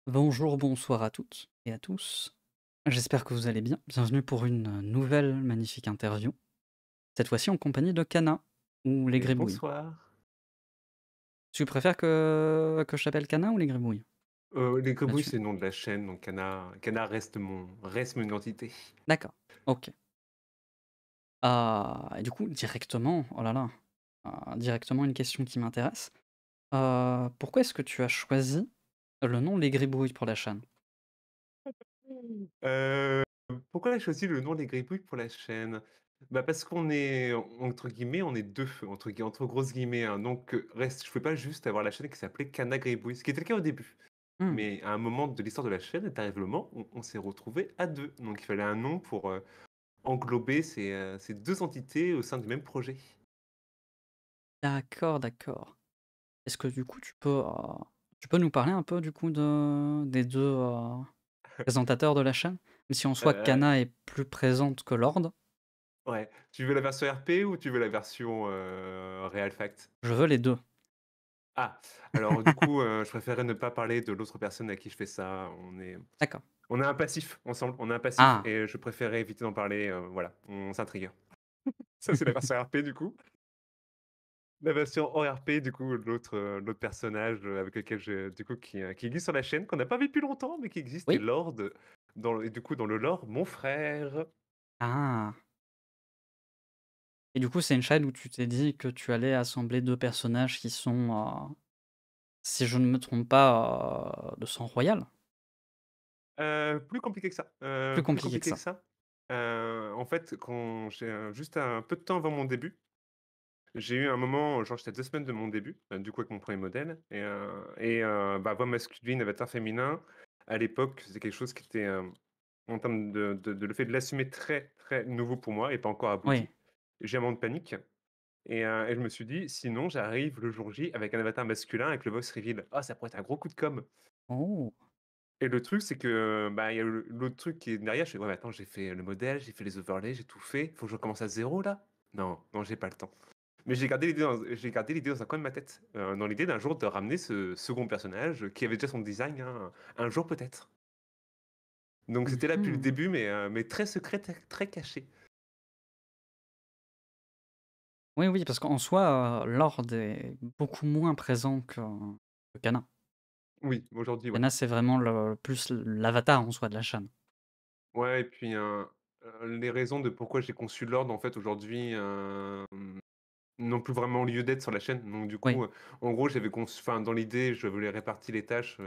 Bonjour, bonsoir à toutes et à tous. J'espère que vous allez bien. Bienvenue pour une nouvelle magnifique interview. Cette fois-ci en compagnie de Cana ou les Et Gribouilles. bonsoir. Tu préfères que je t'appelle Cana ou les Gribouilles Les Gribouilles, là-dessus? c'est le nom de la chaîne, donc Cana reste mon identité. D'accord, ok. Et du coup, directement, oh là là, directement une question qui m'intéresse. Pourquoi est-ce que tu as choisi le nom Les Gribouilles pour la chaîne? Heu, Pourquoi j'ai choisi le nom Les Gribouilles pour la chaîne? Bah, parce qu'on est, entre guillemets, on est 2 entre grosses guillemets, hein, donc reste je pouvais pas juste avoir la chaîne qui s'appelait Cana Gribouille, ce qui était le cas au début. Hmm, Mais à un moment de l'histoire de la chaîne est arrivé le moment où on s'est retrouvés à 2, donc il fallait un nom pour, englober ces 2 entités au sein du même projet. d'accord, d'accord. Est-ce que du coup tu peux nous parler un peu du coup des 2 présentateurs de la chaîne? Même si en soi Heu Kana est plus présente que Lord, Ouais. Tu veux la version RP ou tu veux la version, Real Fact? je veux les 2. Ah! Alors du coup, je préférerais ne pas parler de l'autre personne à qui je fais ça. D'accord. On a un passif ensemble, on a un passif Ah! et je préférerais éviter d'en parler, voilà, c'est un trigger. Ça, c'est la version RP du coup. La version hors RP du coup, l'autre personnage, avec lequel je du coup qui existe sur la chaîne, qu'on n'a pas vu depuis longtemps, mais qui existe, et Oui? Lord, dans le lore, mon frère. Ah! Et du coup, c'est une chaîne où tu t'es dit que tu allais assembler 2 personnages qui sont, si je ne me trompe pas, de sang royal? Plus compliqué que ça, Plus plus compliqué que compliqué que ça. ça. En fait, quand j'ai, juste un peu de temps avant mon début, j'ai eu un moment, genre j'étais à 2 semaines de mon début, du coup avec mon premier modèle, bah, voix masculine, avatar féminin, à l'époque, c'était quelque chose qui était, en termes de le fait de l'assumer, très, très nouveau pour moi et pas encore Oui. abouti. J'ai un moment de panique et je me suis dit: «Sinon j'arrive le jour J avec un avatar masculin avec le voice reveal. Ah, ça pourrait être un gros coup de com'». Oh! Et le truc, c'est que, bah, il y a l'autre truc qui est derrière, je fais: «Ouais, mais attends, j'ai fait le modèle, j'ai fait les overlays, j'ai tout fait, faut que je recommence à zéro là? Non, non, j'ai pas le temps». Mais j'ai gardé l'idée dans un coin de ma tête, dans l'idée d'un jour de ramener ce second personnage, qui avait déjà son design, hein, un jour peut-être. Donc c'était là depuis le Mmh. début, mais très secret, très caché. Oui, oui, parce qu'en soi, Lord est beaucoup moins présent que Kana. Oui, aujourd'hui, ouais. Kana, c'est vraiment le plus l'avatar en soi de la chaîne. Ouais, et puis, les raisons de pourquoi j'ai conçu l'ordre, en fait, aujourd'hui, n'ont plus vraiment lieu d'être sur la chaîne. Donc du Oui. coup, en gros, j'avais conçu, enfin, dans l'idée, je voulais répartir les tâches,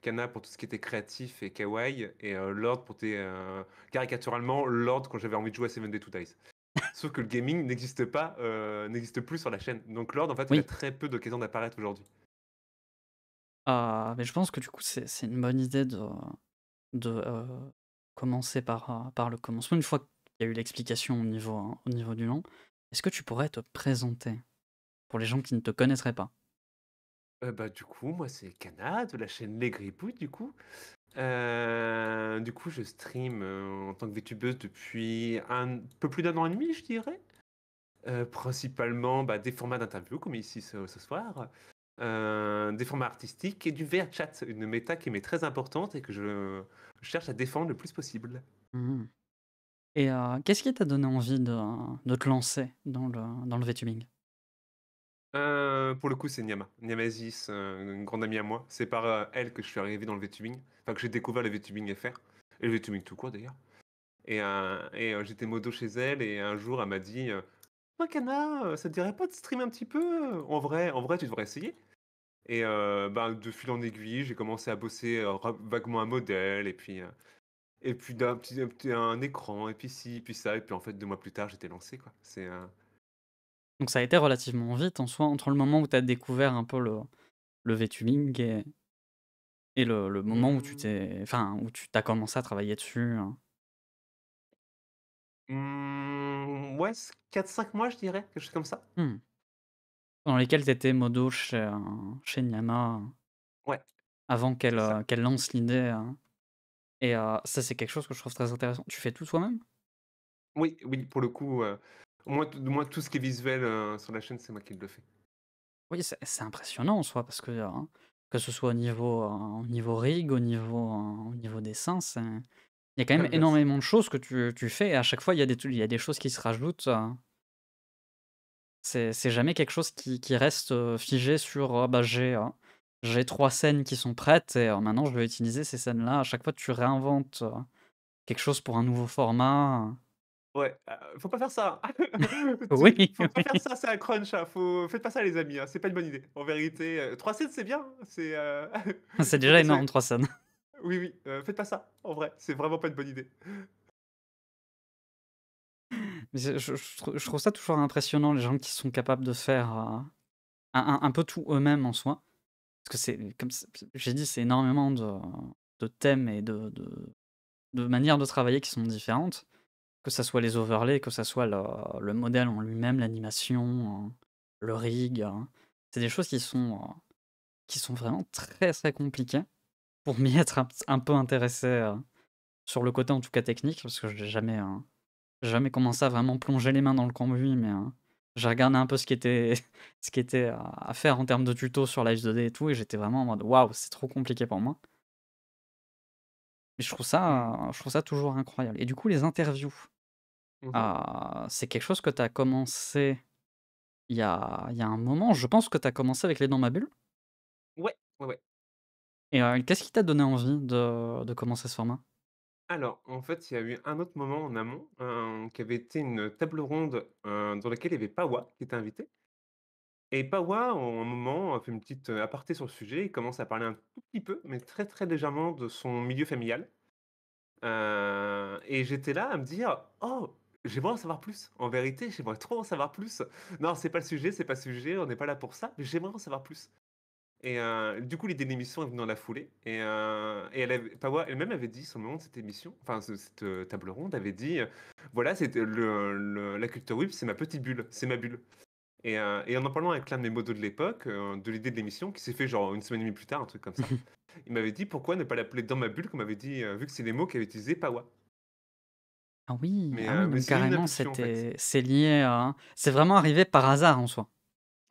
Kana pour tout ce qui était créatif et kawaii, et Lord pour caricaturalement, Lord quand j'avais envie de jouer à Seven Day to Dies. Sauf que le gaming n'existe plus sur la chaîne. Donc Lord, en fait, il a Oui. très peu d'occasions d'apparaître aujourd'hui. Mais je pense que du coup, c'est une bonne idée de commencer par le commencement. Une fois qu'il y a eu l'explication au niveau du nom, est-ce que tu pourrais te présenter pour les gens qui ne te connaisseraient pas? Bah, du coup, moi, c'est Kana de la chaîne Les Gribouilles, du coup. Du coup, je stream, en tant que VTubeuse depuis un peu plus d'un an et demi, je dirais. Principalement, bah, des formats d'interview comme ici ce soir, des formats artistiques et du VR chat, une méta qui m'est très importante et que je cherche à défendre le plus possible. Mmh. Qu'est-ce qui t'a donné envie de te lancer dans le VTubing? Pour le coup, c'est Niama. Niamasis, une grande amie à moi. C'est par, elle que je suis arrivé dans le VTubing, enfin que j'ai découvert le VTubing FR et le VTubing tout court d'ailleurs, j'étais modo chez elle et un jour elle m'a dit, «Oh Kana, ça te dirait pas de streamer un petit peu? En vrai tu devrais essayer». Ben, de fil en aiguille, j'ai commencé à bosser, ra vaguement un modèle et puis un écran et puis ci, puis ça et puis en fait 2 mois plus tard, j'étais lancé quoi. Donc ça a été relativement vite en soi, entre le moment où tu as découvert un peu le VTubing et le moment où Mmh, où tu t'as commencé à travailler dessus, ouais, c 4-5 mois je dirais, quelque chose comme ça. Mmh. Dans lesquels tu étais modo chez Niama, Ouais, avant c'est ça. qu'elle lance l'idée, ça c'est quelque chose que je trouve très intéressant. Tu fais tout toi-même? Oui, oui, pour le coup, moi tout ce qui est visuel, sur la chaîne, c'est moi qui le fais. Oui, c'est impressionnant en soi parce que, Que ce soit au niveau rig, au niveau dessin, il y a quand même Merci. énormément de choses que tu fais et à chaque fois, il y a des choses qui se rajoutent, c'est jamais quelque chose qui reste, figé sur, bah, j'ai 3 scènes qui sont prêtes et maintenant je vais utiliser ces scènes-là. À chaque fois, tu réinventes, quelque chose pour un nouveau format. Ouais, faut pas faire ça. Oui, Faut pas faire oui. ça, c'est un crunch, hein, faites pas ça les amis, hein, c'est pas une bonne idée. En vérité, 3 scènes c'est bien, hein, C'est faut déjà pas énorme 3 scènes. oui, oui, faites pas ça, en vrai, c'est vraiment pas une bonne idée. Mais je trouve ça toujours impressionnant les gens qui sont capables de faire, un peu tout eux-mêmes en soi. Parce que c'est comme j'ai dit, c'est énormément de thèmes et de manières de travailler qui sont différentes. Que ça soit les overlays, que ça soit le modèle en lui-même, l'animation, le rig, c'est des choses qui sont vraiment très, très compliquées pour m'y être un peu intéressé, sur le côté en tout cas technique, parce que j'ai jamais commencé à vraiment plonger les mains dans le cambouis, mais j'ai regardé un peu ce qui était ce qui était à faire en termes de tutos sur Live 2D et tout et j'étais vraiment en mode: «Waouh, c'est trop compliqué pour moi». Mais Mmh. je trouve ça toujours incroyable et du coup les interviews, Mmh. c'est quelque chose que tu as commencé il y a un moment, je pense que tu as commencé avec Les Dents ma bulle Ouais, ouais, ouais. et qu'est-ce qui t'a donné envie de commencer ce format? Alors, en fait, il y a eu un autre moment en amont, qui avait été une table ronde, dans laquelle il y avait Pawa qui était invité et Pawa, en un moment, a fait une petite, aparté sur le sujet. Il commence à parler un tout petit peu, mais très, très légèrement de son milieu familial. Et j'étais là à me dire: «Oh, j'aimerais en savoir plus. En vérité, j'aimerais trop en savoir plus. Non, c'est pas le sujet, c'est pas le sujet, on n'est pas là pour ça, mais j'aimerais en savoir plus». Et du coup, l'idée de l'émission est venue dans la foulée et elle avait Pawa elle-même avait dit sur le moment de cette émission, enfin cette, table ronde, avait dit, «Voilà, c'était la culture web, c'est ma petite bulle, c'est ma bulle». Et en parlant avec l'un de mes modos de l'époque, de l'idée de l'émission qui s'est fait genre une semaine et demie plus tard, un truc comme ça, il m'avait dit: «Pourquoi ne pas l'appeler Dans ma bulle?» comme avait dit, vu que c'est les mots qu'avait utilisé Pawa. Ah oui, Mais donc c'est une carrément impulsion, en fait. c'est lié à c'est vraiment arrivé par hasard en soi?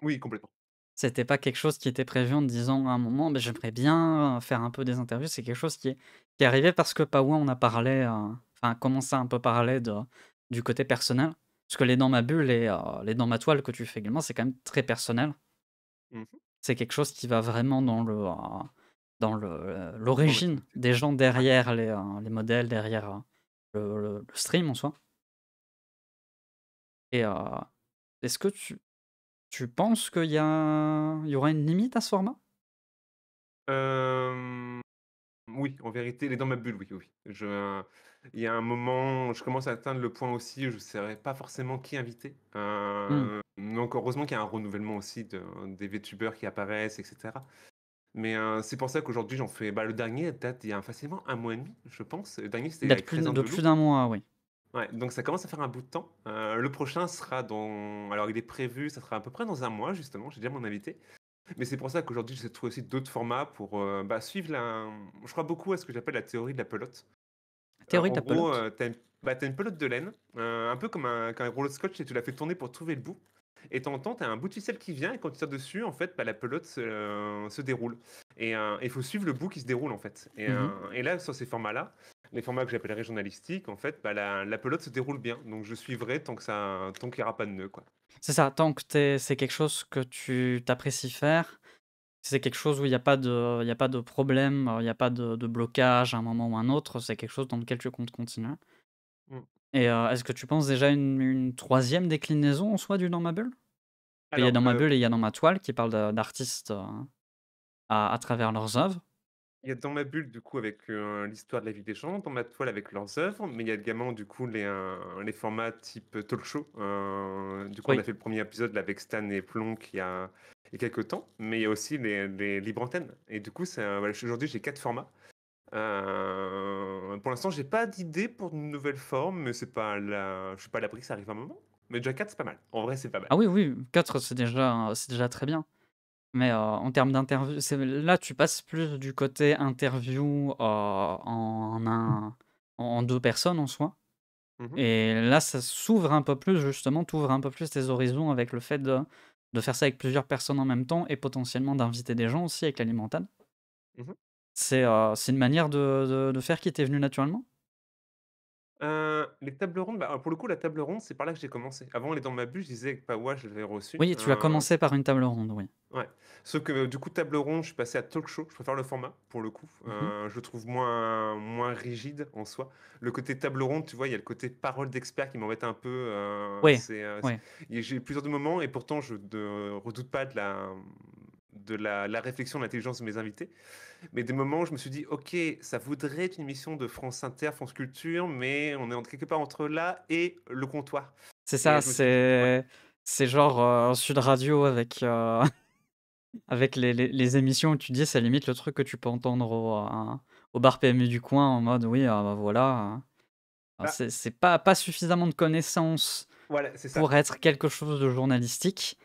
Oui, complètement. C'était pas quelque chose qui était prévu en te disant à un moment: «Beh, j'aimerais bien, faire un peu des interviews». C'est quelque chose qui est arrivé parce que Paouin on a parlé, enfin, commencé à un peu parler du côté personnel. Parce que les dans ma bulle et les dans ma toile que tu fais également, c'est quand même très personnel. Mmh. C'est quelque chose qui va vraiment dans Dans l'origine l'intimité. des gens Ouais. derrière les modèles, derrière, le stream en soi et est-ce que tu penses il y aura une limite à ce format? Hem, oui, en vérité, les dans ma bulle, oui, oui. Il y a un moment, je commence à atteindre le point aussi où je ne saurais pas forcément qui inviter. Mmh. Donc heureusement qu'il y a un renouvellement aussi des VTubers qui apparaissent et cetera. Mais c'est pour ça qu'aujourd'hui j'en fais le dernier date il y a facilement un mois et demi, je pense. Le dernier, Il c'était date avec Raisin de de plus loup. d'un mois, oui. Ouais, donc ça commence à faire un bout de temps. Le prochain sera alors il est prévu, ça sera à peu près dans un mois justement, j'ai déjà mon invité. Mais c'est pour ça qu'aujourd'hui j'essaie de trouver aussi d'autres formats pour, suivre je crois beaucoup à ce que j'appelle la théorie de la pelote. Théorie de En la gros, pelote? tu as une pelote de laine, un peu comme un rouleau de scotch et tu la fais tourner pour trouver le bout et de temps en temps, tu as un bout de ficelle qui vient et quand tu tires dessus, en fait, la pelote se déroule et il faut suivre le bout qui se déroule, en fait Mmh. et là, sur ces formats-là, les formats que j'appellerais journalistiques, en fait, la pelote se déroule bien donc je suivrai tant qu'il y aura pas de nœud, quoi. C'est ça, tant que c'est quelque chose que tu apprécies faire, c'est quelque chose où il y a pas de problème, il y a pas de blocage à un moment ou un autre, c'est quelque chose dans lequel tu comptes continuer Mmh. et est-ce que tu penses déjà une 3e déclinaison en soi du Dans ma bulle? Il y a Alors, Dans ma bulle et il y a Dans ma toile qui parlent d'artistes, à travers leurs œuvres. il y a Dans ma bulle, du coup, avec, l'histoire de la vie des gens, Dans ma toile avec leurs œuvres, mais il y a également, du coup, les formats type talk show. Du coup, on a Oui. fait le premier épisode là avec Stan et Plonk il y a quelques temps, mais il y a aussi les libres antennes et du coup, voilà, aujourd'hui, j'ai 4 formats. Pour l'instant, j'ai pas d'idée pour de nouvelles formes, mais je suis pas à l'abri que ça arrive un moment. Mais déjà 4 c'est pas mal. En vrai, c'est pas mal. Ah oui, oui, 4 c'est déjà très bien. Mais, en termes d'interview, c'est là, tu passes plus du côté interview, en 2 personnes en soi Mmh. et là, ça s'ouvre un peu plus justement, tu ouvres un peu plus tes horizons avec le fait de de faire ça avec plusieurs personnes en même temps et potentiellement d'inviter des gens aussi avec l'alimental. Mmh. C'est une manière de faire qui t'est venue naturellement? Les tables rondes, bah, pour le coup, la table ronde, c'est par là que j'ai commencé. Avant, les dans ma bulle, je disais que Pawa, je l'avais reçu, Oui, tu as commencé par une table ronde, oui. ouais. Sauf que, du coup, table ronde, je suis passé à talk show. Je préfère le format, pour le coup. Mmh. Je le trouve moins rigide, en soi. Le côté table ronde, tu vois, il y a le côté parole d'expert qui m'embête un peu, Oui, oui. j'ai plusieurs de moments et pourtant je ne redoute pas de la réflexion, de l'intelligence de mes invités. Mais des moments où je me suis dit: «OK, ça voudrait être une émission de France Inter, France Culture, mais on est en quelque part entre là et le comptoir». C'est Et ça, je me suis dit ouais, c'est genre, Sud Radio avec, avec les émissions où tu dis c'est limite le truc que tu peux entendre au bar PMU du coin en mode: «Oui, bah, voilà, bah, c'est pas suffisamment de connaissances voilà, c'est ça. pour être quelque chose de journalistique,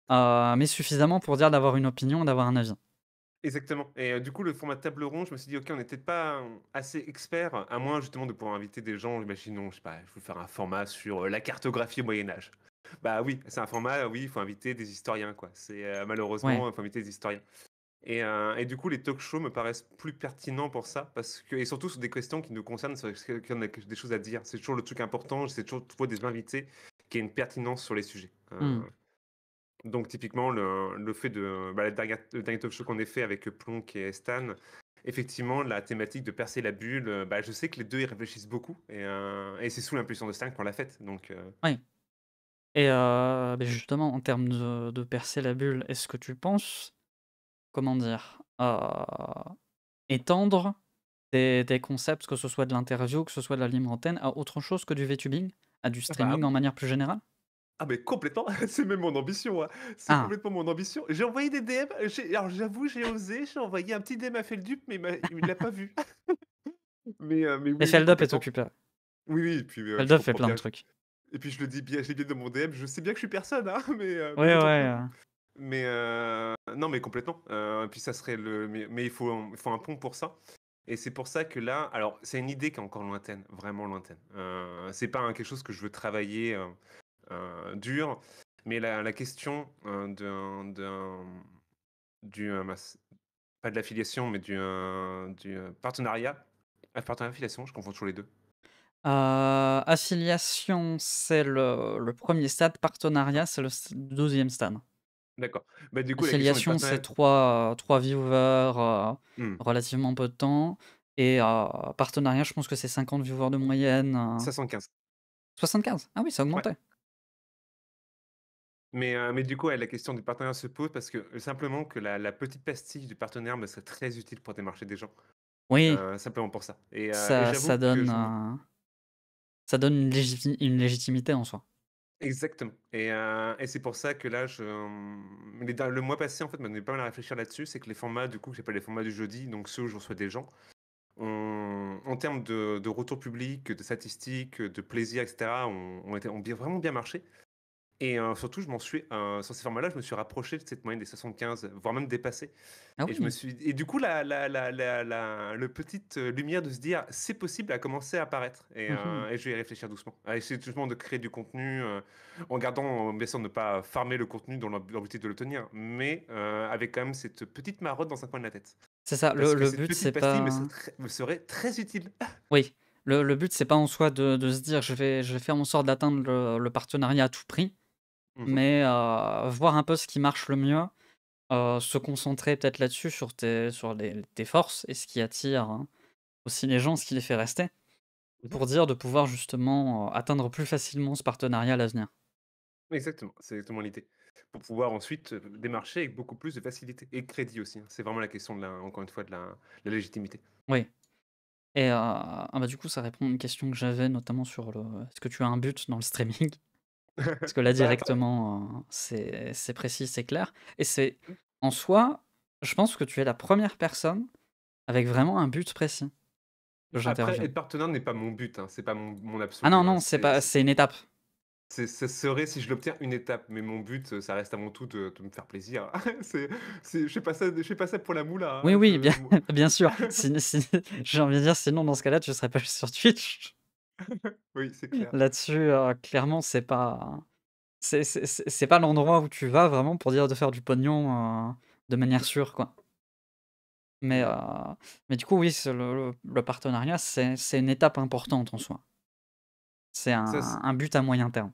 mais suffisamment pour dire d'avoir une opinion et d'avoir un avis». Exactement. Et du coup, le format table ronde, je me suis dit: «OK, on n'est peut-être pas, assez experts», à moins justement de pouvoir inviter des gens, imaginons, je sais pas, je veux faire un format sur, la cartographie au Moyen Âge. Bah oui, c'est un format, oui, il faut inviter des historiens, quoi. C'est, Ouais, malheureusement, il faut inviter des historiens. Et du coup, les talk shows me paraissent plus pertinents pour ça, parce que et surtout sur des questions qui nous concernent, sur lesquelles on a des choses à dire. C'est toujours le truc important, c'est toujours trouver des invités qui aient une pertinence sur les sujets. mmh. Donc typiquement, le fait de le dernier talk show qu'on ait fait avec Plonk et Stan, effectivement, la thématique de percer la bulle, bah, je sais que les 2 y réfléchissent beaucoup et c'est sous l'impulsion de Stan qu'on l'a faite, donc Oui. Et beh, justement en termes de percer la bulle, est-ce que tu penses, comment dire? Étendre des concepts, que ce soit de l'interview, que ce soit de la libre antenne, à autre chose que du VTubing? À du ah bah, streaming en oui! manière plus générale? Ah mais complètement, c'est même mon ambition, hein. C'est Ah! complètement mon ambition. J'ai envoyé des DM, alors j'avoue, j'ai osé, j'ai envoyé un petit DM à Feldup, mais il l'a pas vu. Mais Et oui, oui, Feldup est complètement. occupé. Oui, oui, et puis, je Feldup fait comprends plein de bien. trucs. Et puis je l'ai dit dans mon DM, je sais bien que je suis personne, hein, mais Ouais, je ouais, tente le coup. Mais non, mais complètement, et puis ça serait mais il faut un pont pour ça et c'est pour ça que là alors c'est une idée qui est encore lointaine, vraiment lointaine. C'est pas quelque chose que je veux travailler, dur, mais la question, mince, pas de l'affiliation, mais du partenariat. Partenariat affiliation, je confonds toujours les 2. Affiliation, c'est le 1er stade, partenariat, c'est le 2e stade. D'accord. Bah, du coup, la question du Affiliation, c'est partenariat. 3 viewers, Mmh. relativement peu de temps et partenariat, je pense que c'est 50 viewers de moyenne, 75. 75? Ah oui, ça a Ouais. augmenté. Mais du coup, ouais, la question du partenaire se pose parce que, simplement que la petite pastille du partenaire me serait très utile pour démarcher des gens, Oui, simplement pour ça et ça j'avoue ça que donne, je me ça donne une légitimité en soi. exactement et c'est pour ça que là, le mois passé, en fait, m'a donné pas mal à réfléchir là-dessus. C'est que les formats, du coup, que j'appelle les formats du jeudi, donc ceux où je reçois des gens, en termes de retour public, de statistiques, de plaisir et cetera, ont bien vraiment bien marché. Et surtout, sur ces formats-là, je me suis rapproché de cette moyenne des 75, voire même dépassé. Ah Et oui! du coup, le petite, lumière de se dire: «C'est possible» a commencé à apparaître Mmh. et je vais y réfléchir doucement. À essayer doucement de créer du contenu, en gardant, bien sûr, ne pas farmer le contenu dans l'objectif de le tenir, mais avec quand même cette petite marotte dans un coin de la tête. C'est ça, Parce que le cette but petite c'est pastille pas me serait très utile. oui, le but c'est pas en soi de se dire: «Je vais faire en sorte d'atteindre le partenariat à tout prix», Mmh. mais voir un peu ce qui marche le mieux, se concentrer peut-être là-dessus sur tes forces et ce qui attire, hein, aussi les gens, ce qui les fait rester, Mmh. pour dire de pouvoir justement, atteindre plus facilement ce partenariat à l'avenir. Exactement, c'est exactement l'idée. Pour pouvoir ensuite, démarcher avec beaucoup plus de facilité et de crédit aussi, hein. C'est vraiment la question encore une fois, de la légitimité. Oui et bah, du coup, ça répond à une question que j'avais notamment sur le est-ce que tu as un but dans le streaming? Parce que là Bah, après directement, c'est précis, c'est clair et c'est en soi, je pense que tu es la première personne avec vraiment un but précis que après j'interviewe. être partenaire n'est pas mon but, hein, c'est pas mon Ah non, absolu, hein. non, c'est pas c'est une étape. Ce serait, si je l'obtiens, une étape, mais mon but, ça reste avant tout de me faire plaisir. Je fais pas ça pour la moula, Oui, hein, oui, bien je moi bien sûr. J'ai envie de dire sinon dans ce cas-là, tu serais pas sur Twitch. oui, c'est clair. Là-dessus, clairement, c'est pas l'endroit où tu vas vraiment pour dire de faire du pognon, de manière sûre, quoi. Mais, Mmh. heu, mais du coup, oui, c'est le partenariat, c'est une étape importante en soi. C'est Ça c un but à moyen terme.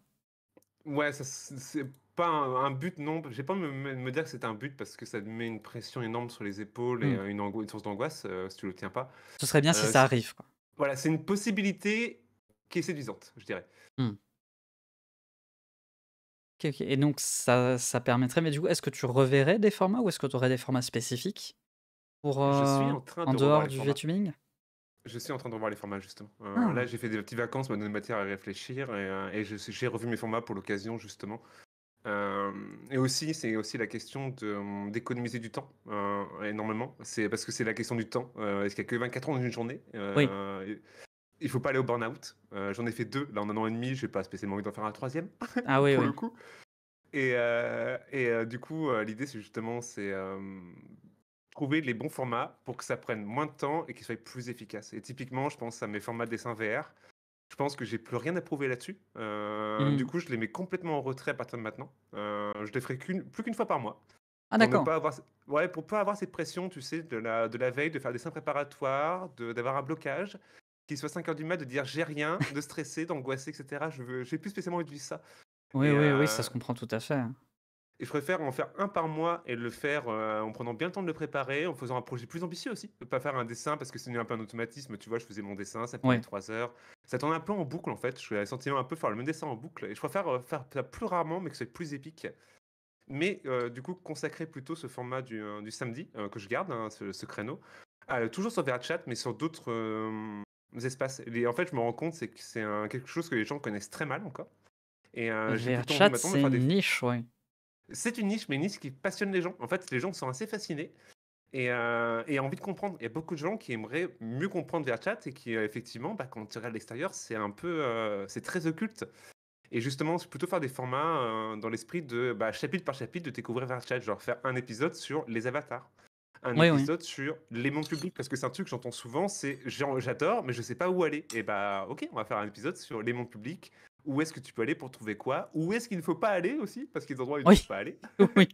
Ouais, ça c'est pas un but, non, j'ai pas me dire que c'est un but parce que ça te met une pression énorme sur les épaules et Mmh. une source d'angoisse, si tu le tiens pas. Ce serait bien si ça C arrive, quoi. Voilà, c'est une possibilité qui est séduisante, je dirais. Mmh. OK, OK et donc ça permettrait mais du coup, est-ce que tu reverrais des formats ou est-ce que tu aurais des formats spécifiques pour, Je suis en train en de revoir dehors les du formats. VTubing? Je suis en train de revoir les formats justement. Là, Ah! j'ai fait des petites vacances, ça m'a donné matière à réfléchir et j'ai revu mes formats pour l'occasion justement. Et aussi, c'est aussi la question d'économiser du temps, énormément. C'est parce que c'est la question du temps. Est-ce qu'il y a que 24 ans dans une journée? Oui. Il faut pas aller au burn-out. J'en ai fait 2 là en 1 an et demi, j'ai pas spécialement envie d'en faire un troisième Ah oui, pour oui. le coup du coup, l'idée c'est justement, trouver les bons formats pour que ça prenne moins de temps et qu'ils soient plus efficaces et typiquement, je pense à mes formats de dessin VR. Je pense que j'ai plus rien à prouver là-dessus. Du Mmh. coup, je les mets complètement en retrait à partir de maintenant. Je les ferai plus qu'une fois par mois Ah pour ne d'accord. pas avoir ouais, pour pas avoir cette pression, tu sais, de la veille, de faire des dessins préparatoires, d'avoir un blocage, qu'il soit 5 heures du mat, de dire: «J'ai rien», de stresser, d'angoisser et cetera. J'ai plus spécialement envie de vivre ça Oui, et oui, oui, ça se comprend tout à fait, hein. je préfère en faire un par mois et le faire, en prenant bien le temps de le préparer, en faisant un projet plus ambitieux aussi. Ne pas faire un dessin parce que c'est devenu un peu un automatisme, tu vois? Je faisais mon dessin, ça me prenait Oui. 3 heures. Ça tournait un peu en boucle, en fait. Je suis le sentiment un peu faire le même dessin en boucle et je préfère, faire ça plus rarement, mais que ce soit plus épique. Mais, du coup, consacrer plutôt ce format du samedi, que je garde, hein, ce créneau, toujours sur VRChat, mais sur d'autres, espaces. Et en fait, je me rends compte, c'est que c'est quelque chose que les gens connaissent très mal encore et j'ai plutôt envie VRChat, maintenant de c'est faire des une niche, oui. c'est une niche, mais une niche qui passionne les gens. En fait, les gens sont assez fascinés et ont envie de comprendre. Il y a beaucoup de gens qui aimeraient mieux comprendre VRChat et qui, effectivement, bah, quand tu regardes l'extérieur, c'est un peu, c'est très occulte. Et justement, c'est plutôt faire des formats, dans l'esprit de, bah, chapitre par chapitre, de découvrir VRChat. Genre faire un épisode sur les avatars, un Oui, oui. épisode sur les mondes publics, parce que c'est un truc que j'entends souvent, c'est: «J'adore, mais je sais pas où aller» et bah, OK, on va faire un épisode sur les mondes publics. Où est-ce que tu peux aller pour trouver quoi? Où est-ce qu'il ne faut pas aller aussi? Parce qu'il y a des endroits où il ne faut Oui, pas aller. oui.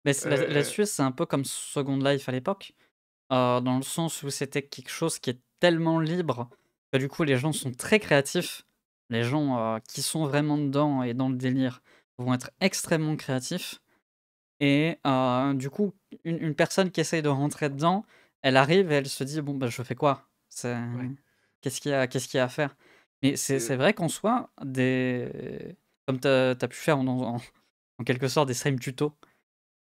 Mais c'est Heu là-dessus, c'est un peu comme Second Life à l'époque, dans le sens où c'était quelque chose qui est tellement libre que du coup les gens sont très créatifs. Les gens, qui sont vraiment dedans et dans le délire vont être extrêmement créatifs et du coup, une personne qui essaye de rentrer dedans, elle arrive et elle se dit: «Bon, bah, je fais quoi?» C'est Ouais. qu'est-ce qu'il y a à faire? Mais c'est Et vrai qu'en soi, des comme tu as pu faire en quelque sorte des streams tuto,